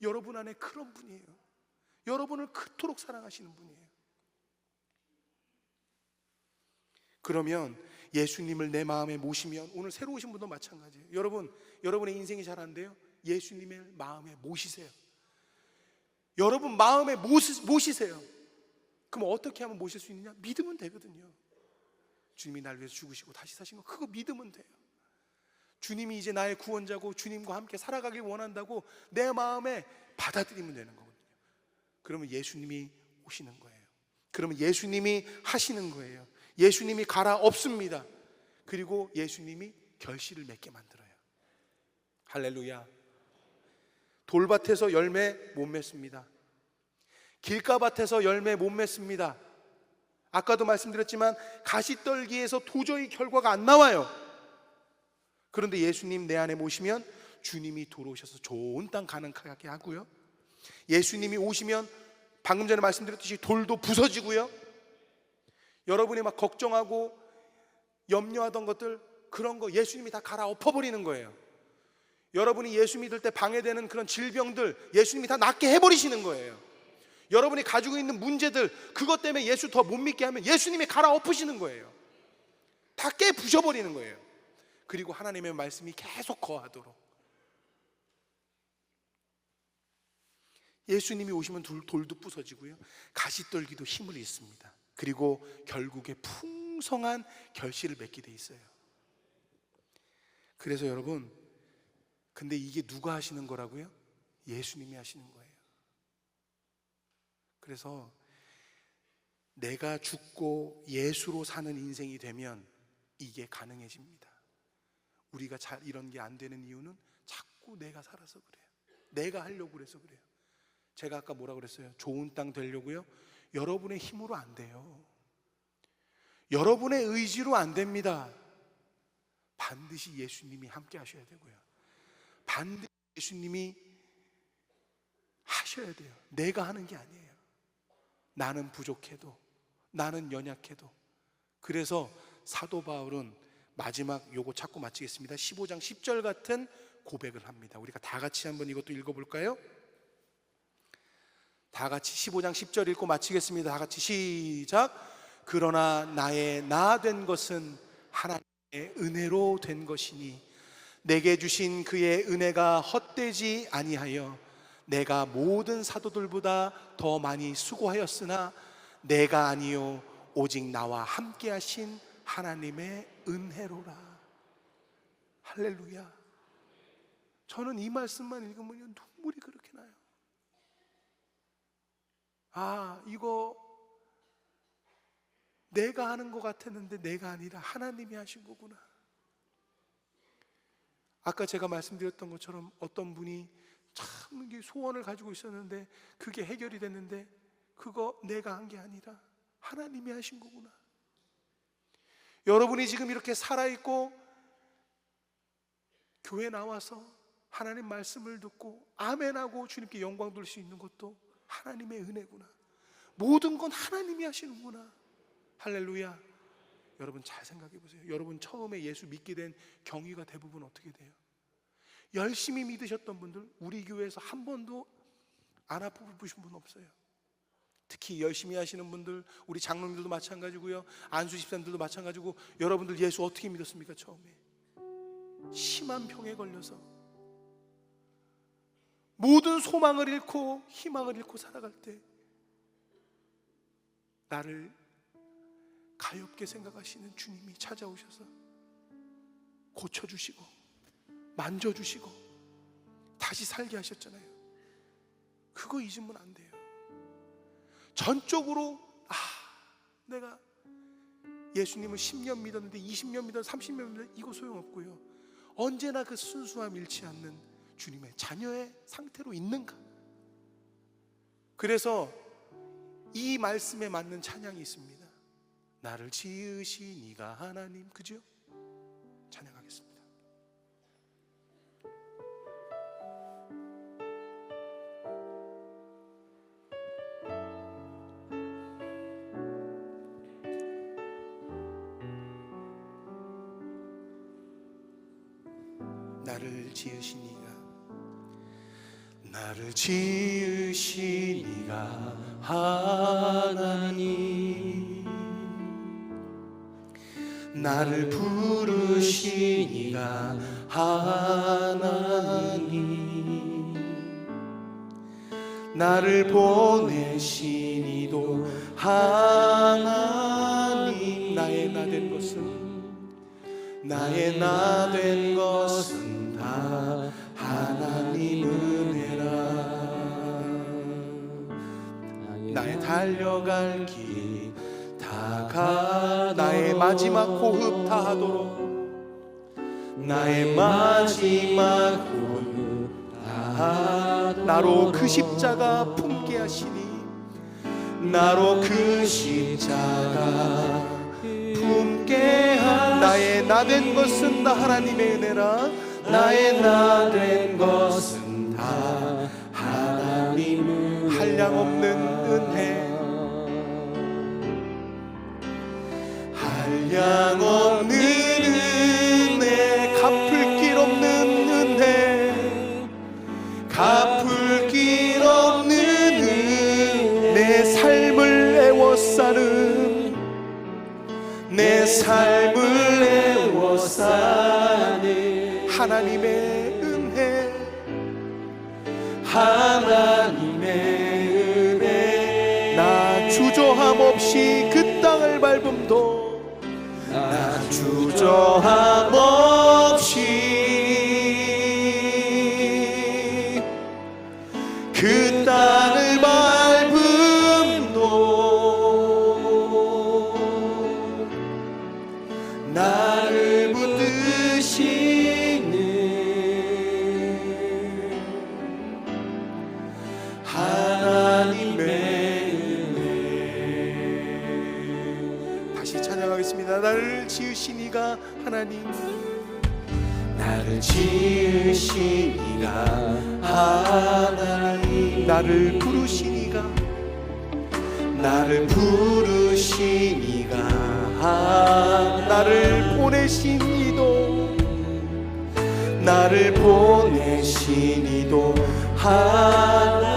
여러분 안에 그런 분이에요. 여러분을 그토록 사랑하시는 분이에요. 그러면 예수님을 내 마음에 모시면, 오늘 새로 오신 분도 마찬가지예요. 여러분의 인생이 잘 안 돼요? 예수님을 마음에 모시세요. 여러분 마음에 모시세요. 그럼 어떻게 하면 모실 수 있느냐? 믿으면 되거든요. 주님이 날 위해서 죽으시고 다시 사신 거, 그거 믿으면 돼요. 주님이 이제 나의 구원자고 주님과 함께 살아가길 원한다고 내 마음에 받아들이면 되는 거거든요. 그러면 예수님이 오시는 거예요. 그러면 예수님이 하시는 거예요. 예수님이 갈아엎습니다. 그리고 예수님이 결실을 맺게 만들어요. 할렐루야. 돌밭에서 열매 못 맺습니다. 길가밭에서 열매 못 맺습니다. 아까도 말씀드렸지만 가시떨기에서 도저히 결과가 안 나와요. 그런데 예수님 내 안에 모시면 주님이 들어오셔서 좋은 땅 가능하게 하고요, 예수님이 오시면 방금 전에 말씀드렸듯이 돌도 부서지고요, 여러분이 막 걱정하고 염려하던 것들, 그런 거 예수님이 다 갈아엎어버리는 거예요. 여러분이 예수 믿을 때 방해되는 그런 질병들 예수님이 다 낫게 해버리시는 거예요. 여러분이 가지고 있는 문제들, 그것 때문에 예수 더 못 믿게 하면 예수님이 갈아엎으시는 거예요. 다 깨부셔버리는 거예요. 그리고 하나님의 말씀이 계속 거하도록, 예수님이 오시면 돌도 부서지고요, 가시떨기도 힘을 잃습니다. 그리고 결국에 풍성한 결실을 맺게 돼 있어요. 그래서 여러분, 근데 이게 누가 하시는 거라고요? 예수님이 하시는 거예요. 그래서 내가 죽고 예수로 사는 인생이 되면 이게 가능해집니다. 우리가 잘 이런 게 안 되는 이유는 자꾸 내가 살아서 그래요. 내가 하려고 그래서 그래요. 제가 아까 뭐라 그랬어요? 좋은 땅 되려고요? 여러분의 힘으로 안 돼요. 여러분의 의지로 안 됩니다. 반드시 예수님이 함께 하셔야 되고요, 반드시 예수님이 하셔야 돼요. 내가 하는 게 아니에요. 나는 부족해도, 나는 연약해도. 그래서 사도 바울은 마지막 요거 찾고 마치겠습니다. 15장 10절 같은 고백을 합니다. 우리가 다 같이 한번 이것도 읽어볼까요? 다 같이 15장 10절 읽고 마치겠습니다. 다 같이 시작. 그러나 나의 나 된 것은 하나님의 은혜로 된 것이니 내게 주신 그의 은혜가 헛되지 아니하여 내가 모든 사도들보다 더 많이 수고하였으나 내가 아니요 오직 나와 함께 하신 하나님의 은혜로라. 할렐루야. 저는 이 말씀만 읽으면 눈물이 그렇게 나요. 아, 이거 내가 하는 것 같았는데 내가 아니라 하나님이 하신 거구나. 아까 제가 말씀드렸던 것처럼 어떤 분이 참 소원을 가지고 있었는데 그게 해결이 됐는데 그거 내가 한 게 아니라 하나님이 하신 거구나. 여러분이 지금 이렇게 살아있고 교회 나와서 하나님 말씀을 듣고 아멘하고 주님께 영광 돌릴 수 있는 것도 하나님의 은혜구나. 모든 건 하나님이 하시는구나. 할렐루야. 여러분 잘 생각해 보세요. 여러분 처음에 예수 믿게 된 경위가 대부분 어떻게 돼요? 열심히 믿으셨던 분들, 우리 교회에서 한 번도 안 아프신 분 없어요. 특히 열심히 하시는 분들, 우리 장로님들도 마찬가지고요, 안수 집사님들도 마찬가지고. 여러분들 예수 어떻게 믿었습니까? 처음에 심한 병에 걸려서 모든 소망을 잃고 희망을 잃고 살아갈 때 나를 가엾게 생각하시는 주님이 찾아오셔서 고쳐주시고 만져주시고 다시 살게 하셨잖아요. 그거 잊으면 안 돼요. 전적으로 내가 예수님을 10년 믿었는데 20년 믿었는데 30년 믿었는데 이거 소용없고요, 언제나 그 순수함 잃지 않는 주님의 자녀의 상태로 있는가. 그래서 이 말씀에 맞는 찬양이 있습니다. 나를 지으신 이가 하나님, 그죠? 찬양하겠습니다. 나를 지으신 이가, 나를 지으신 이가 하나님, 나를 부르신 이가 하나님, 나를 보내신 이도 하나님. 나의 나 된 것은, 나의 나 된 것은 다 하나님 은혜라. 나의 달려갈 길 다가, 나의 마지막 호흡 다하도록, 나의 마지막 호흡 다 나로 그 십자가 품게 하시니, 나로 그 십자가 품게 하시니. 나의 나 된 것은 다 하나님의 은혜라. 나의 나 된 것은 다 하나님 한량없는 은혜, 한량없는 은혜, 갚을 길 없는 은혜, 갚을 길 없는 은혜, 내 삶을 애워싸는, 내 삶을 애워싸는 하나님의 은혜, 하나님의 은혜. 나 주저함 없이 그 땅을 밟음도, 나 주저함 없이 그 땅을 밟음도, 나를 붙드시는 하나님의 은혜. 다시 찬양하겠습니다. 나를 지으신 이가 하나님, 나를 지으신 이가 하나님, 나를 부르신 이가, 나를 부르신 이가, 나를 보내신 이도, 나를 보내신 이도,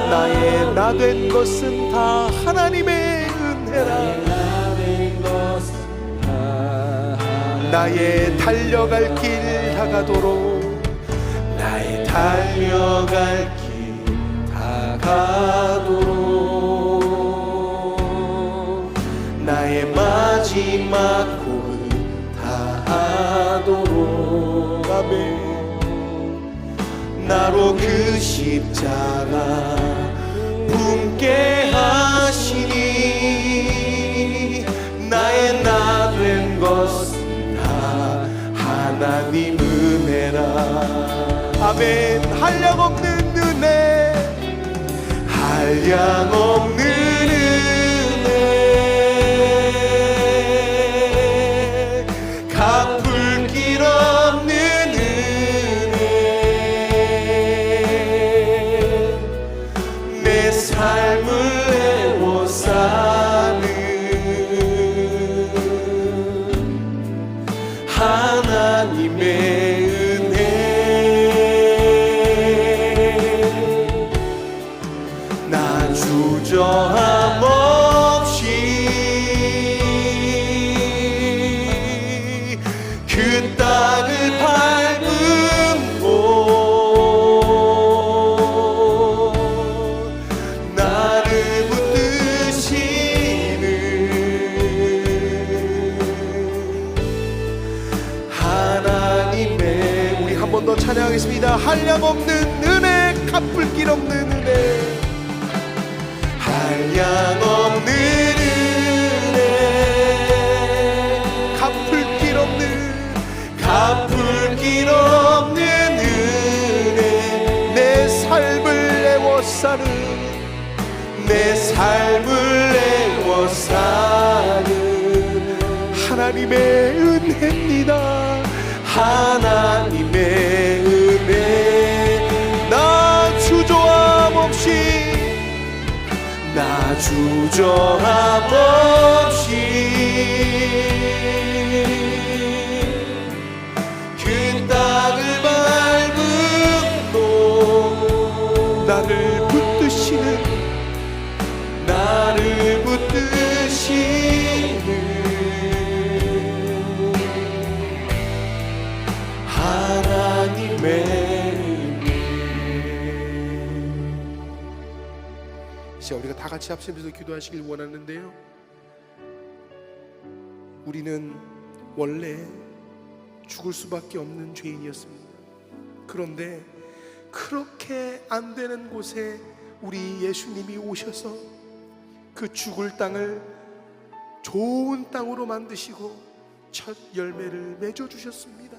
나의 나 된 것은 다 하나님의 은혜라. 나의 달려갈 길 다가도록, 나의 달려갈 길 다가도록, 나의 마지막 곡을 다하도록. 아멘. 나로 그 십자가 품게 하시니, 나의 나 된 것은 다 하나님 은혜라. 아멘. 한량없는 은혜, 한량없는 은혜, 갚을 길 없는 은혜, 내 삶을 애워싸는 하나님의 은혜. 나 주저함 없이 그 땅을 밟음도, 나를 붙드시는 하나님의. 우리 한 번 더 찬양하겠습니다. 한량없는 은혜, 갚을 길 없는 은혜, 한량없는 은혜, 갚을 길 없는, 갚을 길 없는 은혜, 내 삶을 애워싸는, 내 삶을 애워싸는 하나님의 은혜입니다. 하나님의 은혜. 나 주저함 없이, 나 주저함 없이 그 땅을 밟음도, 나를 붙드시는, 나를 붙드시는 하나님의 은혜. 이제 우리가 다 같이 합심해서 기도하시길 원하는데요, 우리는 원래 죽을 수밖에 없는 죄인이었습니다. 그런데 그렇게 안 되는 곳에 우리 예수님이 오셔서 그 죽을 땅을 좋은 땅으로 만드시고 첫 열매를 맺어 주셨습니다.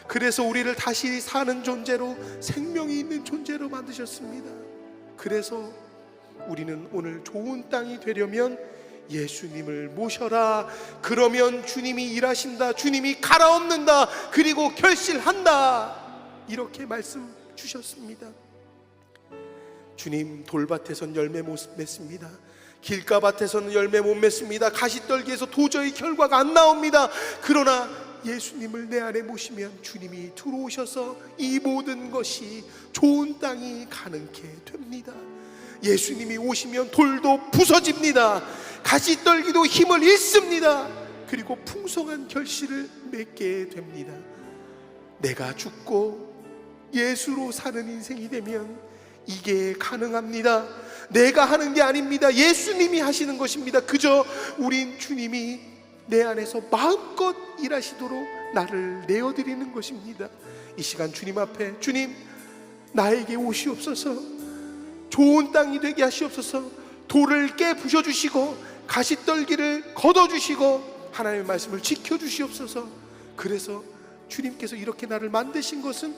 그래서 우리를 다시 사는 존재로, 생명이 있는 존재로 만드셨습니다. 그래서 우리는 오늘 좋은 땅이 되려면 예수님을 모셔라. 그러면 주님이 일하신다, 주님이 갈아엎는다, 그리고 결실한다. 이렇게 말씀 주셨습니다. 주님, 돌밭에선 열매 못 맺습니다. 길가밭에서는 열매 못 맺습니다. 가시떨기에서 도저히 결과가 안 나옵니다. 그러나 예수님을 내 안에 모시면 주님이 들어오셔서 이 모든 것이 좋은 땅이 가능케 됩니다. 예수님이 오시면 돌도 부서집니다. 가시떨기도 힘을 잃습니다. 그리고 풍성한 결실을 맺게 됩니다. 내가 죽고 예수로 사는 인생이 되면 이게 가능합니다. 내가 하는 게 아닙니다. 예수님이 하시는 것입니다. 그저 우린 주님이 내 안에서 마음껏 일하시도록 나를 내어드리는 것입니다. 이 시간 주님 앞에, 주님, 나에게 오시옵소서. 좋은 땅이 되게 하시옵소서. 돌을 깨 부셔주시고 가시떨기를 걷어주시고 하나님의 말씀을 지켜주시옵소서. 그래서 주님께서 이렇게 나를 만드신 것은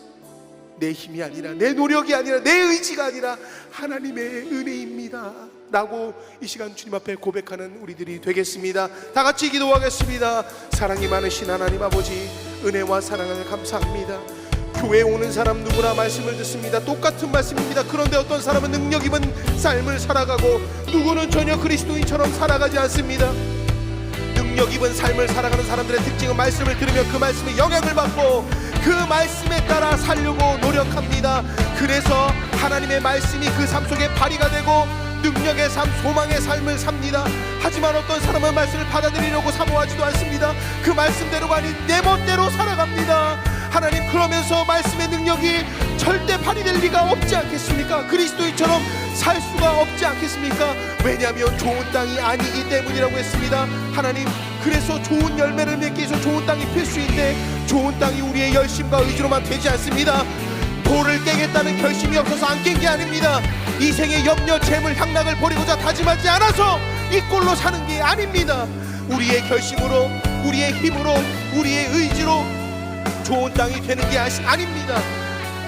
내 힘이 아니라, 내 노력이 아니라, 내 의지가 아니라 하나님의 은혜입니다 라고 이 시간 주님 앞에 고백하는 우리들이 되겠습니다. 다 같이 기도하겠습니다. 사랑이 많으신 하나님 아버지, 은혜와 사랑을 감사합니다. 교회에 오는 사람 누구나 말씀을 듣습니다. 똑같은 말씀입니다. 그런데 어떤 사람은 능력 입은 삶을 살아가고 누구는 전혀 그리스도인처럼 살아가지 않습니다. 능력 입은 삶을 살아가는 사람들의 특징은 말씀을 들으면 그 말씀에 영향을 받고 그 말씀에 따라 살려고 노력합니다. 그래서 하나님의 말씀이 그 삶 속에 발휘가 되고 능력의 삶, 소망의 삶을 삽니다. 하지만 어떤 사람은 말씀을 받아들이려고 사모하지도 않습니다. 그 말씀대로가 아닌 내 멋대로 살아갑니다. 하나님, 그러면서 말씀의 능력이 절대 발휘될 리가 없지 않겠습니까? 그리스도인처럼 살 수가 없지 않겠습니까? 왜냐하면 좋은 땅이 아니기 때문이라고 했습니다. 하나님, 그래서 좋은 열매를 맺기 위해서 좋은 땅이 필수인데 좋은 땅이 우리의 열심과 의지로만 되지 않습니다. 돌을 깨겠다는 결심이 없어서 안 깬 게 아닙니다. 이 생의 염려, 재물, 향락을 버리고자 다짐하지 않아서 이 꼴로 사는 게 아닙니다. 우리의 결심으로, 우리의 힘으로, 우리의 의지로 좋은 땅이 되는 게 아닙니다.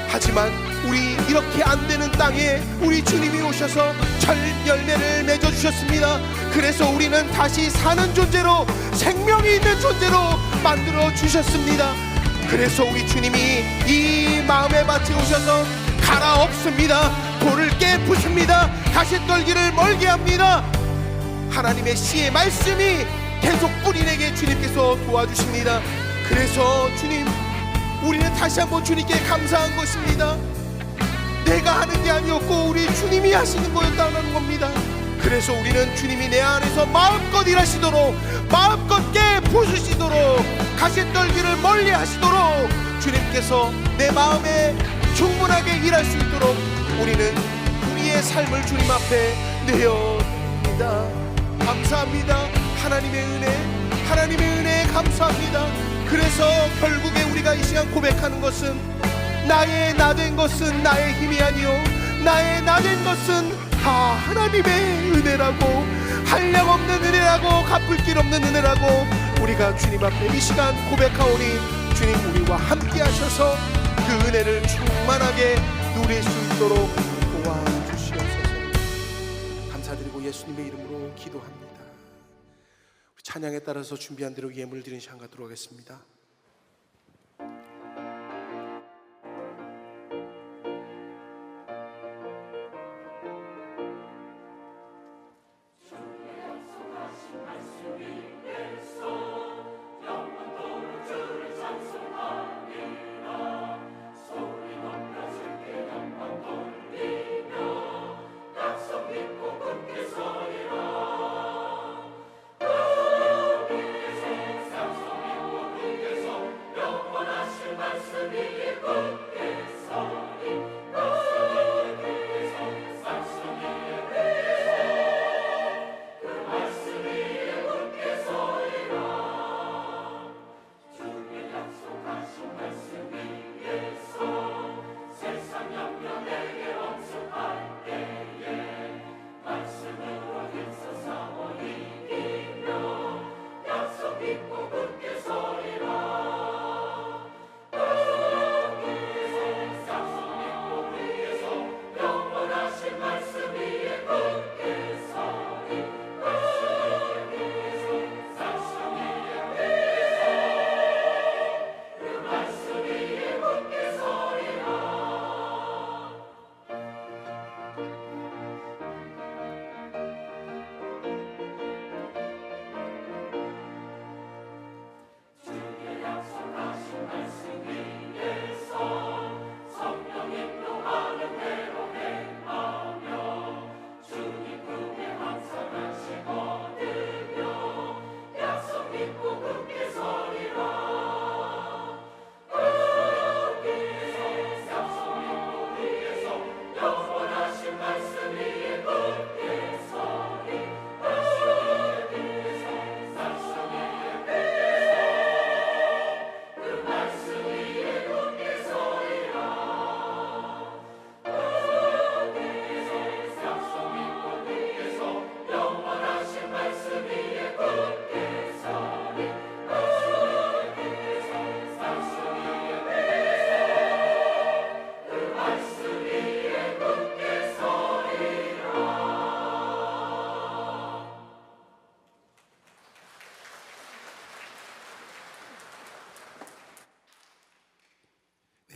하지만 우리 이렇게 안 되는 땅에 우리 주님이 오셔서 잘 열매를 맺어주셨습니다. 그래서 우리는 다시 사는 존재로, 생명이 있는 존재로 만들어 주셨습니다. 그래서 우리 주님이 이 마음의 밭에 오셔서 갈아엎습니다. 돌을 깨부숩니다. 가시떨기를 멀게 합니다. 하나님의 씨의 말씀이 계속 뿌리내게 주님께서 도와주십니다. 그래서 주님, 우리는 다시 한번 주님께 감사한 것입니다. 내가 하는 게 아니었고 우리 주님이 하시는 거였다는 겁니다. 그래서 우리는 주님이 내 안에서 마음껏 일하시도록, 마음껏 깨 부수시도록, 가시떨기를 멀리 하시도록 주님께서 내 마음에 충분하게 일할 수 있도록 우리는 우리의 삶을 주님 앞에 내어드립니다. 감사합니다. 하나님의 은혜, 하나님의 은혜에 감사합니다. 그래서 결국에 우리가 이 시간 고백하는 것은 나의 나된 것은 나의 힘이 아니요 나의 나된 것은 다 하나님의 은혜라고, 한량 없는 은혜라고, 갚을 길 없는 은혜라고 우리가 주님 앞에 이 시간 고백하오니 주님, 우리와 함께 하셔서 그 은혜를 충만하게 누릴 수 있도록 도와주시옵소서. 감사드리고 예수님의 이름으로 기도합니다. 찬양에 따라서 준비한 대로 예물을 드리는 시간 갖도록 하겠습니다.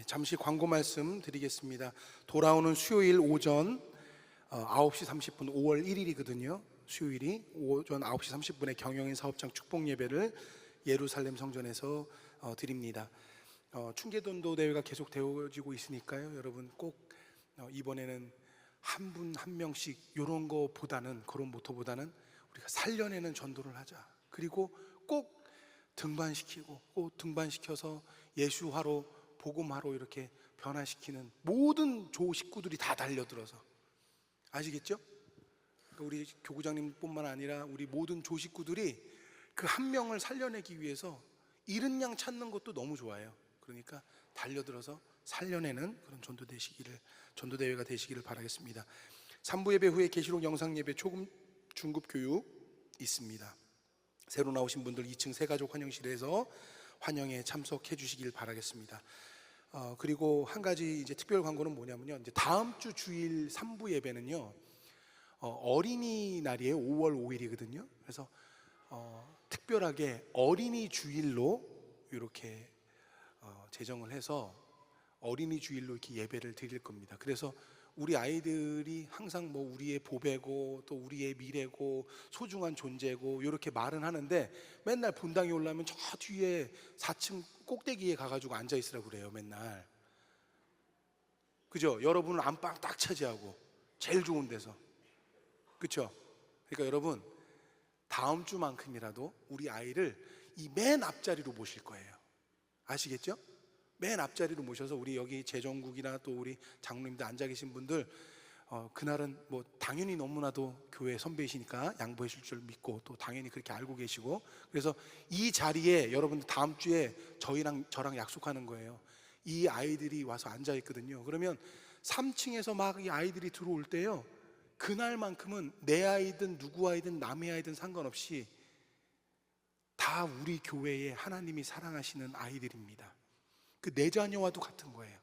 잠시 광고 말씀 드리겠습니다. 돌아오는 수요일 오전 9시 30분 5월 1일이거든요. 수요일이 오전 9시 30분에 경영인 사업장 축복 예배를 예루살렘 성전에서 드립니다. 충계전도 대회가 계속 되어지고 있으니까요. 여러분 꼭 이번에는 한 분 한 명씩 이런 거보다는, 그런 모토보다는 우리가 살려내는 전도를 하자. 그리고 꼭 등반시켜서 예수화로, 복음화로 이렇게 변화시키는 모든 조 식구들이 다 달려들어서, 아시겠죠? 그러니까 우리 교구장님뿐만 아니라 우리 모든 조 식구들이 그 한 명을 살려내기 위해서 잃은 양 찾는 것도 너무 좋아요. 그러니까 달려들어서 살려내는 그런 전도대회가 되시기를 바라겠습니다. 3부 예배 후에 계시록 영상 예배 초급 중급 교육 있습니다. 새로 나오신 분들 2층 새가족 환영실에서 환영에 참석해 주시길 바라겠습니다. 그리고 한 가지 이제 특별 광고는 뭐냐면요, 이제 다음 주 주일 3부 예배는요 어린이날이에요. 5월 5일이거든요. 그래서 특별하게 어린이 주일로 이렇게 제정을 해서 어린이 주일로 이렇게 예배를 드릴 겁니다. 그래서 우리 아이들이 항상 뭐 우리의 보배고 또 우리의 미래고 소중한 존재고 이렇게 말은 하는데, 맨날 본당에 올라면 저 뒤에 4층 꼭대기에 가가지고 앉아 있으라고 그래요. 맨날. 그죠? 여러분은 안방 딱 차지하고 제일 좋은 데서. 그렇죠? 그러니까 여러분 다음 주만큼이라도 우리 아이를 이 맨 앞자리로 모실 거예요. 아시겠죠? 맨 앞자리로 모셔서 우리 여기 재정국이나 또 우리 장로님들 앉아 계신 분들 그날은 뭐 당연히 너무나도 교회 선배이시니까 양보해 줄 줄 믿고 또 당연히 그렇게 알고 계시고, 그래서 이 자리에 여러분들 다음 주에 저랑 약속하는 거예요. 이 아이들이 와서 앉아 있거든요. 그러면 3층에서 막 이 아이들이 들어올 때요, 그날만큼은 내 아이든 누구 아이든 남의 아이든 상관없이 다 우리 교회에 하나님이 사랑하시는 아이들입니다. 그 내 자녀와도 같은 거예요.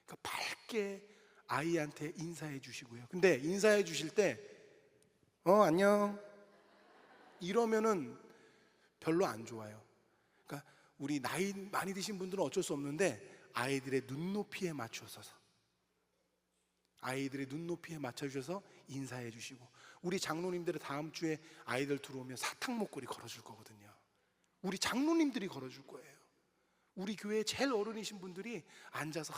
그러니까 밝게 아이한테 인사해 주시고요. 근데 인사해 주실 때 안녕 이러면은 별로 안 좋아요. 그러니까 우리 나이 많이 드신 분들은 어쩔 수 없는데 아이들의 눈높이에 맞춰서 맞춰주셔서 인사해 주시고, 우리 장로님들은 다음 주에 아이들 들어오면 사탕 목걸이 걸어줄 거거든요. 우리 장로님들이 걸어줄 거예요. 우리 교회에 제일 어른이신 분들이 앉아서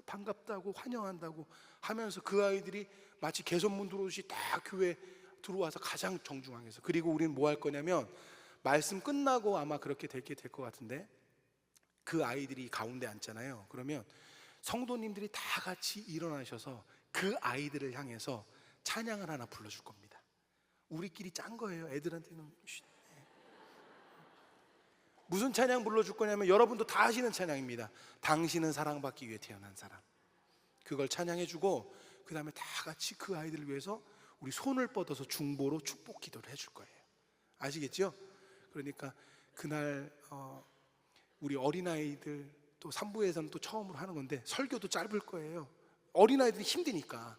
반갑다고 환영한다고 하면서 그 아이들이 마치 개선문 들어오듯이 딱 교회 들어와서 가장 정중앙에서. 그리고 우리는 뭐 할 거냐면, 말씀 끝나고 아마 그렇게 될 것 같은데 그 아이들이 가운데 앉잖아요. 그러면 성도님들이 다 같이 일어나셔서 그 아이들을 향해서 찬양을 하나 불러줄 겁니다. 우리끼리 짠 거예요. 애들한테는. 무슨 찬양 불러줄 거냐면 여러분도 다 아시는 찬양입니다. 당신은 사랑받기 위해 태어난 사람. 그걸 찬양해주고 그 다음에 다 같이 그 아이들을 위해서 우리 손을 뻗어서 중보로 축복 기도를 해줄 거예요. 아시겠죠? 그러니까 그날 우리 어린아이들 또 3부에서는 또 처음으로 하는 건데 설교도 짧을 거예요. 어린아이들이 힘드니까.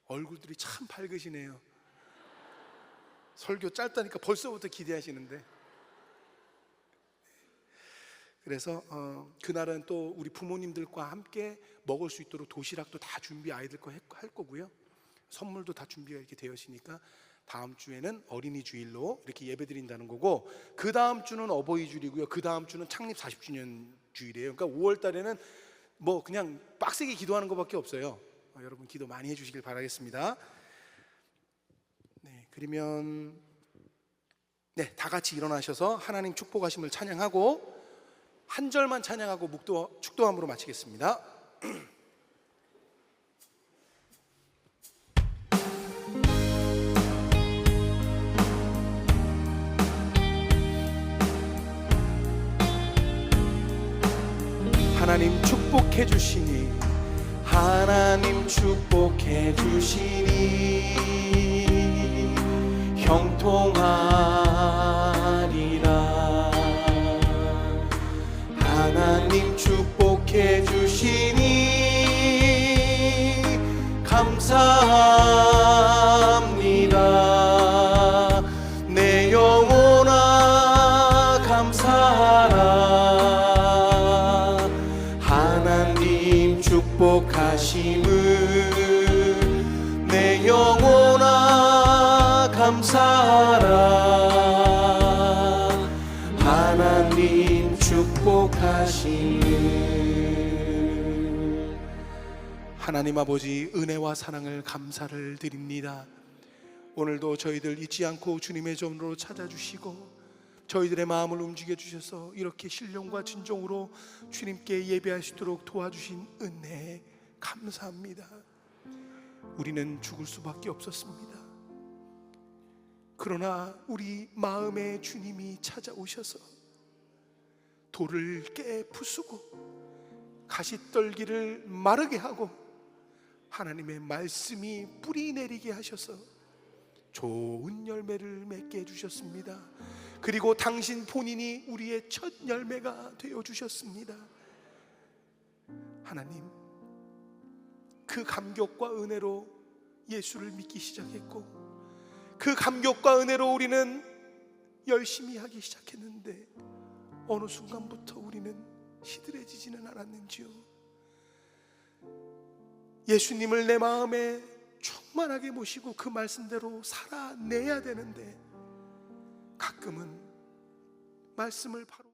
얼굴들이 참 밝으시네요. 설교 짧다니까 벌써부터 기대하시는데. 그래서 그날은 또 우리 부모님들과 함께 먹을 수 있도록 도시락도 다 준비 아이들 거 할 거고요. 선물도 다 준비가 이렇게 되어 있으니까 다음 주에는 어린이 주일로 이렇게 예배 드린다는 거고, 그 다음 주는 어버이 주일이고요. 그 다음 주는 창립 40주년 주일이에요. 그러니까 5월 달에는 뭐 그냥 빡세게 기도하는 것밖에 없어요. 여러분 기도 많이 해주시길 바라겠습니다. 네, 그러면 다 같이 일어나셔서 하나님 축복하심을 찬양하고 한 절만 찬양하고 축도함으로 마치겠습니다. 하나님 축복해 주시니, 하나님 축복해 주시니 형통하리라. 하나님 축복해 주시니 감사합니다. 내 영혼아 감사하라. 축복하심을 내 영혼아 감사하라. 하나님 축복하심을. 하나님 아버지, 은혜와 사랑을 감사를 드립니다. 오늘도 저희들 잊지 않고 주님의 전으로 찾아주시고 저희들의 마음을 움직여 주셔서 이렇게 신령과 진정으로 주님께 예배할 수 있도록 도와주신 은혜 감사합니다. 우리는 죽을 수밖에 없었습니다. 그러나 우리 마음에 주님이 찾아오셔서 돌을 깨 부수고 가시떨기를 마르게 하고 하나님의 말씀이 뿌리 내리게 하셔서 좋은 열매를 맺게 해주셨습니다. 그리고 당신 본인이 우리의 첫 열매가 되어주셨습니다. 하나님, 그 감격과 은혜로 예수를 믿기 시작했고 그 감격과 은혜로 우리는 열심히 하기 시작했는데 어느 순간부터 우리는 시들해지지는 않았는지요. 예수님을 내 마음에 충만하게 모시고 그 말씀대로 살아내야 되는데 가끔은 말씀을 바로